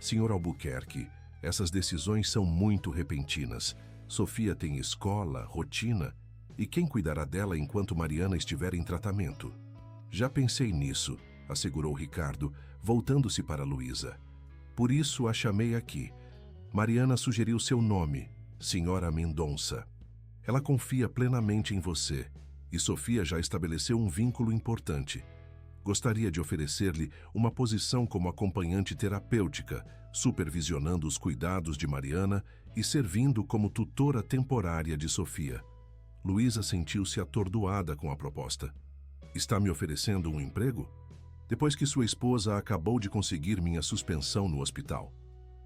"Sr. Albuquerque, essas decisões são muito repentinas. Sofia tem escola, rotina, e quem cuidará dela enquanto Mariana estiver em tratamento?" "Já pensei nisso", assegurou Ricardo, voltando-se para Luísa. "Por isso a chamei aqui. Mariana sugeriu seu nome, Senhora Mendonça. Ela confia plenamente em você, e Sofia já estabeleceu um vínculo importante. Gostaria de oferecer-lhe uma posição como acompanhante terapêutica, supervisionando os cuidados de Mariana e servindo como tutora temporária de Sofia." Luísa sentiu-se atordoada com a proposta. "Está me oferecendo um emprego? Depois que sua esposa acabou de conseguir minha suspensão no hospital.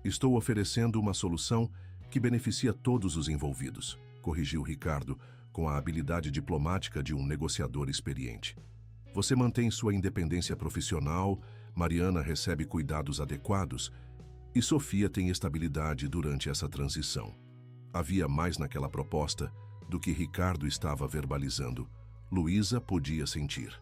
Estou oferecendo uma solução que beneficia todos os envolvidos", corrigiu Ricardo, com a habilidade diplomática de um negociador experiente. "Você mantém sua independência profissional, Mariana recebe cuidados adequados e Sofia tem estabilidade durante essa transição." Havia mais naquela proposta do que Ricardo estava verbalizando. Luísa podia sentir.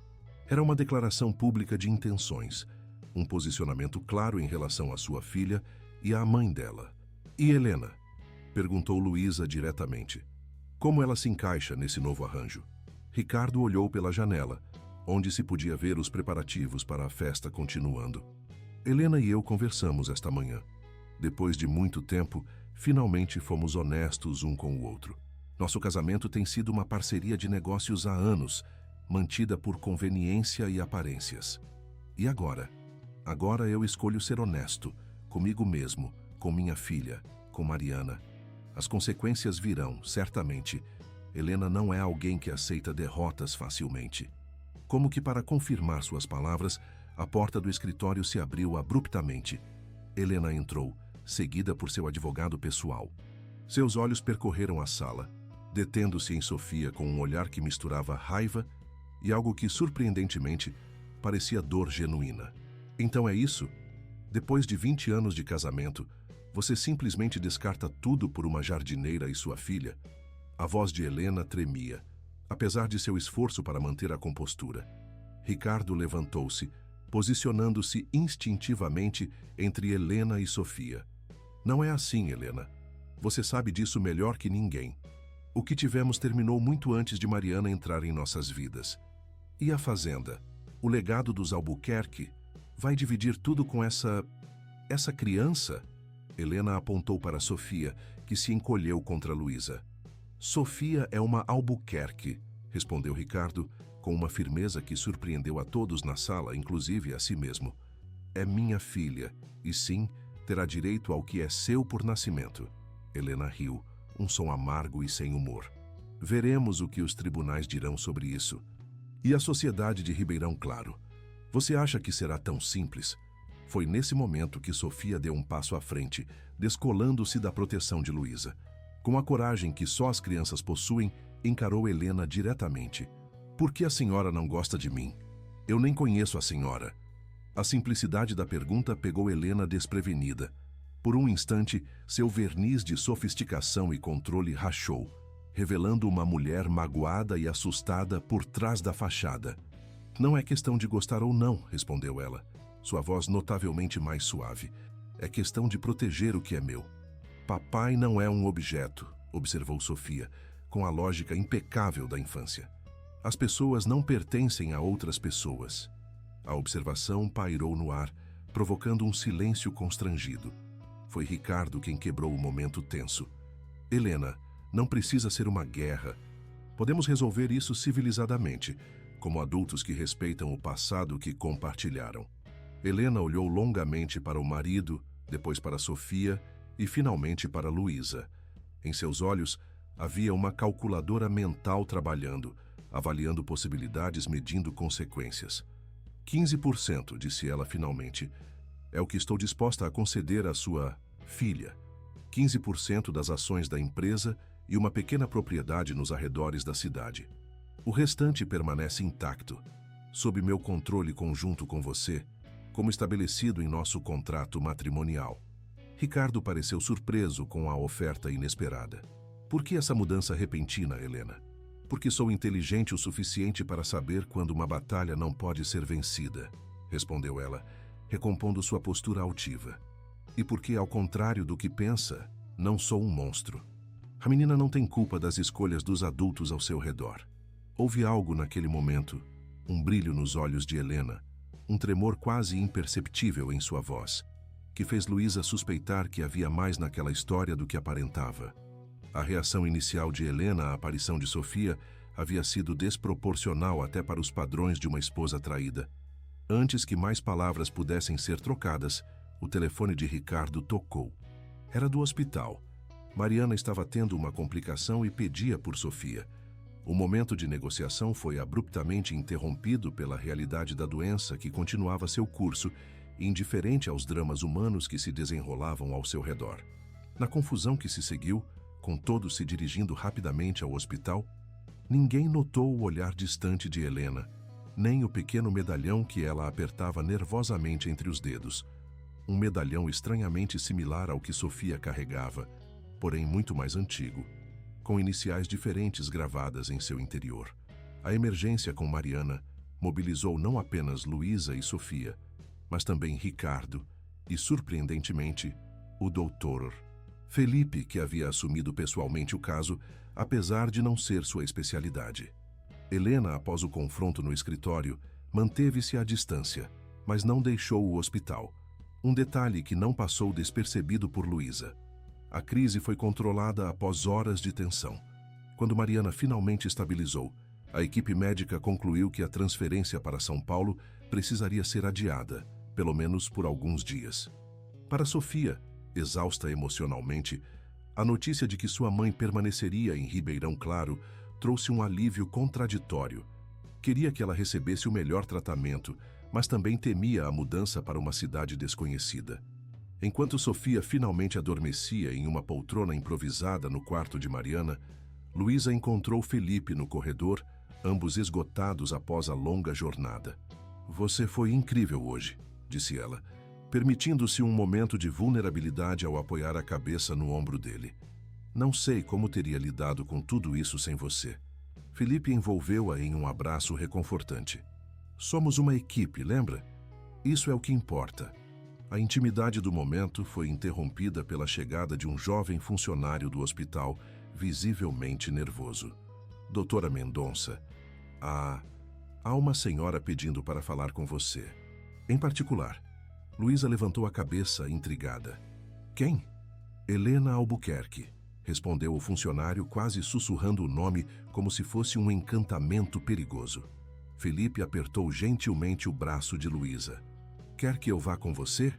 Era uma declaração pública de intenções, um posicionamento claro em relação à sua filha e à mãe dela. "E Helena?", perguntou Luísa diretamente. "Como ela se encaixa nesse novo arranjo?" Ricardo olhou pela janela, onde se podia ver os preparativos para a festa continuando. "Helena e eu conversamos esta manhã. Depois de muito tempo, finalmente fomos honestos um com o outro. Nosso casamento tem sido uma parceria de negócios há anos, mantida por conveniência e aparências. E agora? Agora eu escolho ser honesto, comigo mesmo, com minha filha, com Mariana. As consequências virão, certamente. Helena não é alguém que aceita derrotas facilmente." Como que para confirmar suas palavras, a porta do escritório se abriu abruptamente. Helena entrou, seguida por seu advogado pessoal. Seus olhos percorreram a sala. detendo-se em Sofia com um olhar que misturava raiva e algo que, surpreendentemente, parecia dor genuína. Então é isso? Depois de 20 anos de casamento, você simplesmente descarta tudo por uma jardineira e sua filha? A voz de Helena tremia, apesar de seu esforço para manter a compostura. Ricardo levantou-se, posicionando-se instintivamente entre Helena e Sofia. Não é assim, Helena. Você sabe disso melhor que ninguém. O que tivemos terminou muito antes de Mariana entrar em nossas vidas. E a fazenda, o legado dos Albuquerque, vai dividir tudo com essa criança? Helena apontou para Sofia, que se encolheu contra Luísa. Sofia é uma Albuquerque, respondeu Ricardo, com uma firmeza que surpreendeu a todos na sala, inclusive a si mesmo. É minha filha, e sim, terá direito ao que é seu por nascimento. Helena riu, um som amargo e sem humor. Veremos o que os tribunais dirão sobre isso. E a sociedade de Ribeirão Claro? Você acha que será tão simples? Foi nesse momento que Sofia deu um passo à frente, descolando-se da proteção de Luísa. Com a coragem que só as crianças possuem, encarou Helena diretamente. Por que a senhora não gosta de mim? Eu nem conheço a senhora. A simplicidade da pergunta pegou Helena desprevenida. Por um instante, seu verniz de sofisticação e controle rachou, revelando uma mulher magoada e assustada por trás da fachada. Não é questão de gostar ou não, respondeu ela, sua voz notavelmente mais suave. É questão de proteger o que é meu. Papai não é um objeto, observou Sofia, com a lógica impecável da infância. As pessoas não pertencem a outras pessoas. A observação pairou no ar, provocando um silêncio constrangido. Foi Ricardo quem quebrou o momento tenso. Helena, não precisa ser uma guerra. Podemos resolver isso civilizadamente, como adultos que respeitam o passado que compartilharam. Helena olhou longamente para o marido, depois para Sofia e finalmente para Luísa. Em seus olhos havia uma calculadora mental trabalhando, avaliando possibilidades, medindo consequências. 15%, disse ela finalmente, é o que estou disposta a conceder à sua filha. 15% das ações da empresa e uma pequena propriedade nos arredores da cidade. O restante permanece intacto, sob meu controle conjunto com você, como estabelecido em nosso contrato matrimonial. Ricardo pareceu surpreso com a oferta inesperada. Por que essa mudança repentina, Helena? Porque sou inteligente o suficiente para saber quando uma batalha não pode ser vencida, respondeu ela, recompondo sua postura altiva. E porque, ao contrário do que pensa, não sou um monstro. A menina não tem culpa das escolhas dos adultos ao seu redor. Houve algo naquele momento, um brilho nos olhos de Helena, um tremor quase imperceptível em sua voz, que fez Luísa suspeitar que havia mais naquela história do que aparentava. A reação inicial de Helena à aparição de Sofia havia sido desproporcional até para os padrões de uma esposa traída. Antes que mais palavras pudessem ser trocadas, o telefone de Ricardo tocou. Era do hospital. Mariana estava tendo uma complicação e pedia por Sofia. O momento de negociação foi abruptamente interrompido pela realidade da doença que continuava seu curso, indiferente aos dramas humanos que se desenrolavam ao seu redor. Na confusão que se seguiu, com todos se dirigindo rapidamente ao hospital, ninguém notou o olhar distante de Helena, nem o pequeno medalhão que ela apertava nervosamente entre os dedos. Um medalhão estranhamente similar ao que Sofia carregava, porém muito mais antigo, com iniciais diferentes gravadas em seu interior. A emergência com Mariana mobilizou não apenas Luísa e Sofia, mas também Ricardo e, surpreendentemente, o doutor Felipe, que havia assumido pessoalmente o caso, apesar de não ser sua especialidade. Helena, após o confronto no escritório, manteve-se à distância, mas não deixou o hospital. Um detalhe que não passou despercebido por Luísa. A crise foi controlada após horas de tensão. Quando Mariana finalmente estabilizou, a equipe médica concluiu que a transferência para São Paulo precisaria ser adiada, pelo menos por alguns dias. Para Sofia, exausta emocionalmente, a notícia de que sua mãe permaneceria em Ribeirão Claro trouxe um alívio contraditório. Queria que ela recebesse o melhor tratamento, mas também temia a mudança para uma cidade desconhecida. Enquanto Sofia finalmente adormecia em uma poltrona improvisada no quarto de Mariana, Luísa encontrou Felipe no corredor, ambos esgotados após a longa jornada. "Você foi incrível hoje", disse ela, permitindo-se um momento de vulnerabilidade ao apoiar a cabeça no ombro dele. "Não sei como teria lidado com tudo isso sem você." Felipe envolveu-a em um abraço reconfortante. "Somos uma equipe, lembra? Isso é o que importa." A intimidade do momento foi interrompida pela chegada de um jovem funcionário do hospital, visivelmente nervoso. "Doutora Mendonça, há uma senhora pedindo para falar com você. Em particular." Luísa levantou a cabeça, intrigada. "Quem?" "Helena Albuquerque", respondeu o funcionário, quase sussurrando o nome como se fosse um encantamento perigoso. Felipe apertou gentilmente o braço de Luísa. "Quer que eu vá com você?"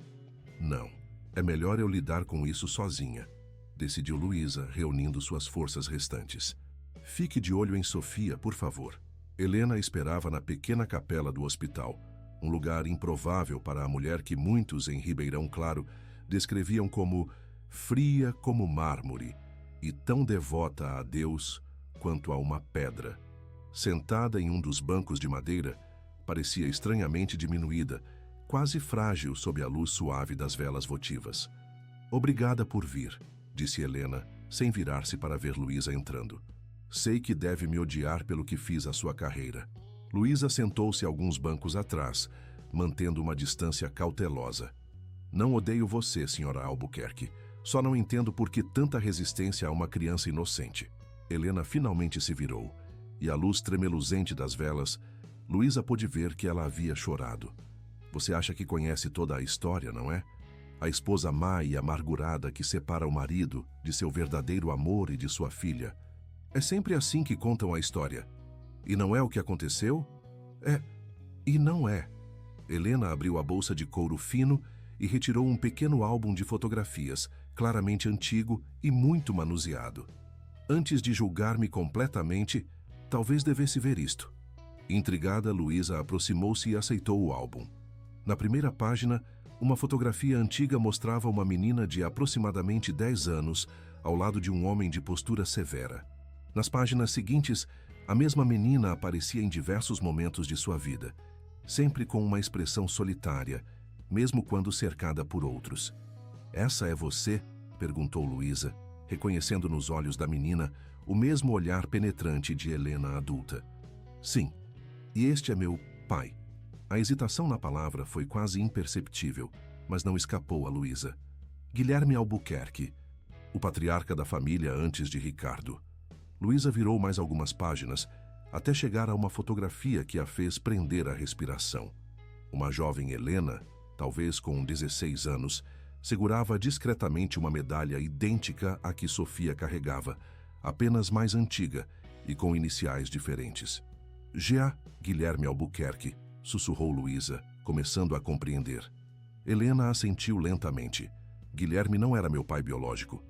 "Não. É melhor eu lidar com isso sozinha", decidiu Luísa, reunindo suas forças restantes. "Fique de olho em Sofia, por favor." Helena esperava na pequena capela do hospital, um lugar improvável para a mulher que muitos em Ribeirão Claro descreviam como fria como mármore e tão devota a Deus quanto a uma pedra. Sentada em um dos bancos de madeira, parecia estranhamente diminuída, quase frágil sob a luz suave das velas votivas. "Obrigada por vir", disse Helena, sem virar-se para ver Luísa entrando. "Sei que deve me odiar pelo que fiz à sua carreira." Luísa sentou-se alguns bancos atrás, mantendo uma distância cautelosa. "Não odeio você, senhora Albuquerque. Só não entendo por que tanta resistência a uma criança inocente." Helena finalmente se virou, e à luz tremeluzente das velas, Luísa pôde ver que ela havia chorado. "Você acha que conhece toda a história, não é? A esposa má e amargurada que separa o marido de seu verdadeiro amor e de sua filha. É sempre assim que contam a história. E não é o que aconteceu? E não é." Helena abriu a bolsa de couro fino e retirou um pequeno álbum de fotografias, claramente antigo e muito manuseado. "Antes de julgar-me completamente, talvez devesse ver isto." Intrigada, Luísa aproximou-se e aceitou o álbum. Na primeira página, uma fotografia antiga mostrava uma menina de aproximadamente 10 anos ao lado de um homem de postura severa. Nas páginas seguintes, a mesma menina aparecia em diversos momentos de sua vida, sempre com uma expressão solitária, mesmo quando cercada por outros. "Essa é você?" perguntou Luísa, reconhecendo nos olhos da menina o mesmo olhar penetrante de Helena adulta. "Sim, e este é meu pai." A hesitação na palavra foi quase imperceptível, mas não escapou a Luísa. "Guilherme Albuquerque, o patriarca da família antes de Ricardo." Luísa virou mais algumas páginas, até chegar a uma fotografia que a fez prender a respiração. Uma jovem Helena, talvez com 16 anos, segurava discretamente uma medalha idêntica à que Sofia carregava, apenas mais antiga e com iniciais diferentes. "G.A. Guilherme Albuquerque", sussurrou Luísa, começando a compreender. Helena assentiu lentamente. "Guilherme não era meu pai biológico.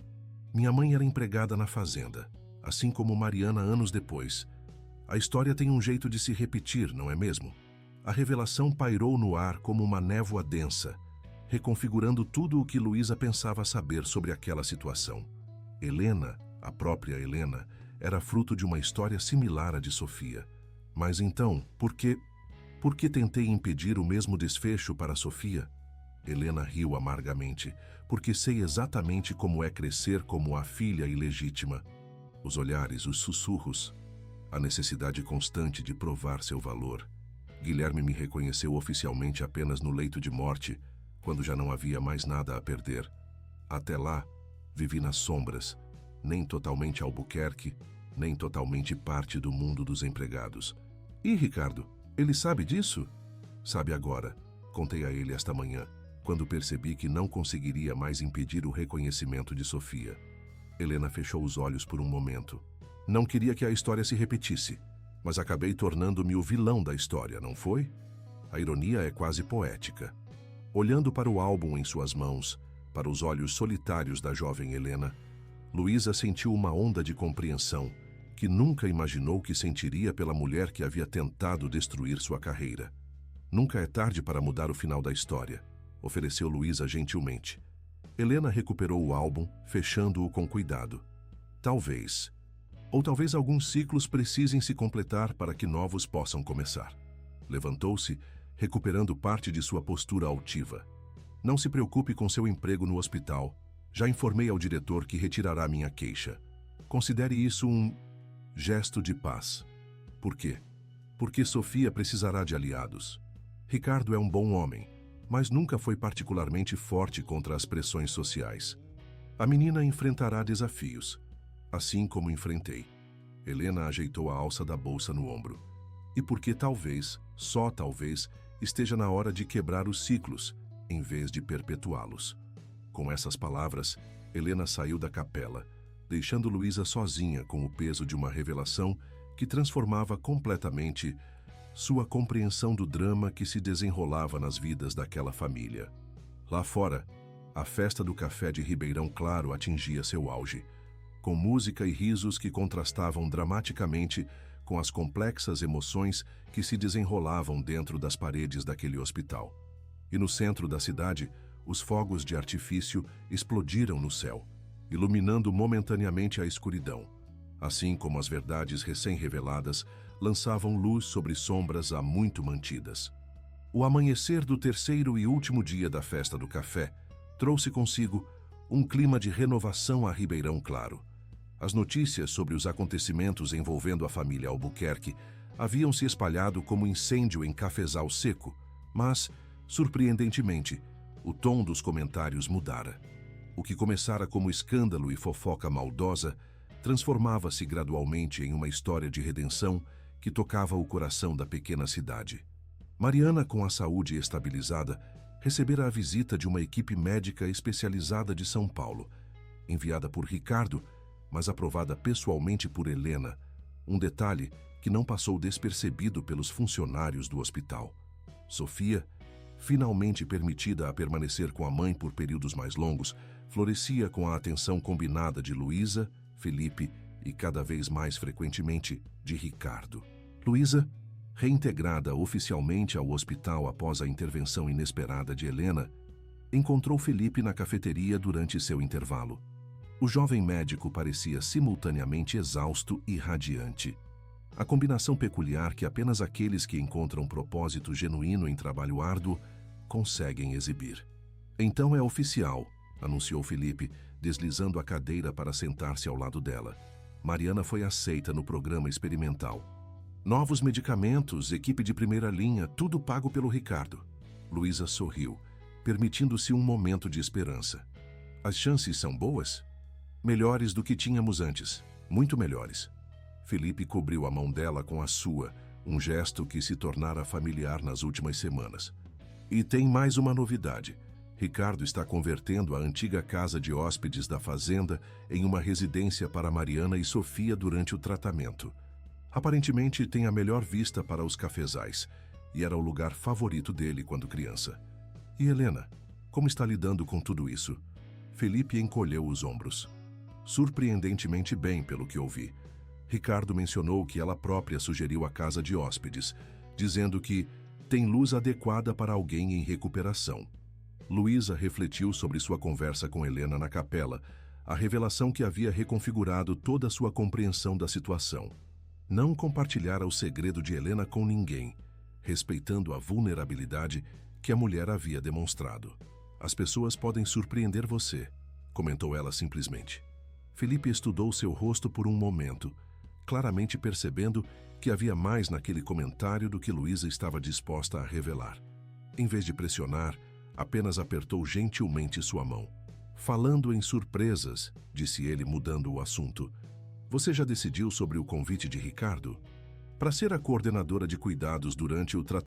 Minha mãe era empregada na fazenda, assim como Mariana anos depois. A história tem um jeito de se repetir, não é mesmo?" A revelação pairou no ar como uma névoa densa, reconfigurando tudo o que Luísa pensava saber sobre aquela situação. Helena, a própria Helena, era fruto de uma história similar à de Sofia. Mas então, por que tentei impedir o mesmo desfecho para Sofia? Helena riu amargamente, porque sei exatamente como é crescer como a filha ilegítima. Os olhares, os sussurros, a necessidade constante de provar seu valor. Guilherme me reconheceu oficialmente apenas no leito de morte, quando já não havia mais nada a perder. Até lá, vivi nas sombras, nem totalmente Albuquerque, nem totalmente parte do mundo dos empregados. "E Ricardo, ele sabe disso?" "Sabe agora. Contei a ele esta manhã, quando percebi que não conseguiria mais impedir o reconhecimento de Sofia." Helena fechou os olhos por um momento. "Não queria que a história se repetisse, mas acabei tornando-me o vilão da história, não foi?" A ironia é quase poética. Olhando para o álbum em suas mãos, para os olhos solitários da jovem Helena, Luísa sentiu uma onda de compreensão que nunca imaginou que sentiria pela mulher que havia tentado destruir sua carreira. "Nunca é tarde para mudar o final da história", ofereceu Luísa gentilmente. Helena recuperou o álbum, fechando-o com cuidado. "Talvez. Ou talvez alguns ciclos precisem se completar para que novos possam começar. Levantou-se, recuperando parte de sua postura altiva. Não se preocupe com seu emprego no hospital. Já informei ao diretor que retirará minha queixa. Considere isso um gesto de paz. Por quê? Porque Sofia precisará de aliados. Ricardo é um bom homem, mas nunca foi particularmente forte contra as pressões sociais. A menina enfrentará desafios, assim como enfrentei. Helena ajeitou a alça da bolsa no ombro. E porque talvez, só talvez, esteja na hora de quebrar os ciclos, em vez de perpetuá-los. Com essas palavras, Helena saiu da capela, deixando Luísa sozinha com o peso de uma revelação que transformava completamente sua compreensão do drama que se desenrolava nas vidas daquela família. Lá fora, a festa do café de Ribeirão Claro atingia seu auge, com música e risos que contrastavam dramaticamente com as complexas emoções que se desenrolavam dentro das paredes daquele hospital. E no centro da cidade, os fogos de artifício explodiram no céu, iluminando momentaneamente a escuridão, assim como as verdades recém-reveladas lançavam luz sobre sombras há muito mantidas. O amanhecer do terceiro e último dia da festa do café trouxe consigo um clima de renovação a Ribeirão Claro. As notícias sobre os acontecimentos envolvendo a família Albuquerque haviam se espalhado como incêndio em cafezal seco, mas, surpreendentemente, o tom dos comentários mudara. O que começara como escândalo e fofoca maldosa transformava-se gradualmente em uma história de redenção que tocava o coração da pequena cidade. Mariana, com a saúde estabilizada, recebera a visita de uma equipe médica especializada de São Paulo, enviada por Ricardo, mas aprovada pessoalmente por Helena, um detalhe que não passou despercebido pelos funcionários do hospital. Sofia, finalmente permitida a permanecer com a mãe por períodos mais longos, florescia com a atenção combinada de Luísa, Felipe e, cada vez mais frequentemente, de Ricardo. Luísa, reintegrada oficialmente ao hospital após a intervenção inesperada de Helena, encontrou Felipe na cafeteria durante seu intervalo. O jovem médico parecia simultaneamente exausto e radiante. A combinação peculiar que apenas aqueles que encontram propósito genuíno em trabalho árduo conseguem exibir. Então é oficial, anunciou Felipe, deslizando a cadeira para sentar-se ao lado dela. Mariana foi aceita no programa experimental. Novos medicamentos, equipe de primeira linha, tudo pago pelo Ricardo. Luísa sorriu, permitindo-se um momento de esperança. As chances são boas? Melhores do que tínhamos antes, muito melhores. Felipe cobriu a mão dela com a sua, um gesto que se tornara familiar nas últimas semanas. E tem mais uma novidade. Ricardo está convertendo a antiga casa de hóspedes da fazenda em uma residência para Mariana e Sofia durante o tratamento. Aparentemente tem a melhor vista para os cafezais, e era o lugar favorito dele quando criança. E Helena, como está lidando com tudo isso? Felipe encolheu os ombros. Surpreendentemente bem, pelo que ouvi. Ricardo mencionou que ela própria sugeriu a casa de hóspedes, dizendo que tem luz adequada para alguém em recuperação. Luísa refletiu sobre sua conversa com Helena na capela, a revelação que havia reconfigurado toda a sua compreensão da situação. Não compartilhara o segredo de Helena com ninguém, respeitando a vulnerabilidade que a mulher havia demonstrado. As pessoas podem surpreender você, comentou ela simplesmente. Felipe estudou seu rosto por um momento, claramente percebendo que havia mais naquele comentário do que Luísa estava disposta a revelar. Em vez de pressionar, apenas apertou gentilmente sua mão. Falando em surpresas, disse ele mudando o assunto, você já decidiu sobre o convite de Ricardo? Para ser a coordenadora de cuidados durante o tratamento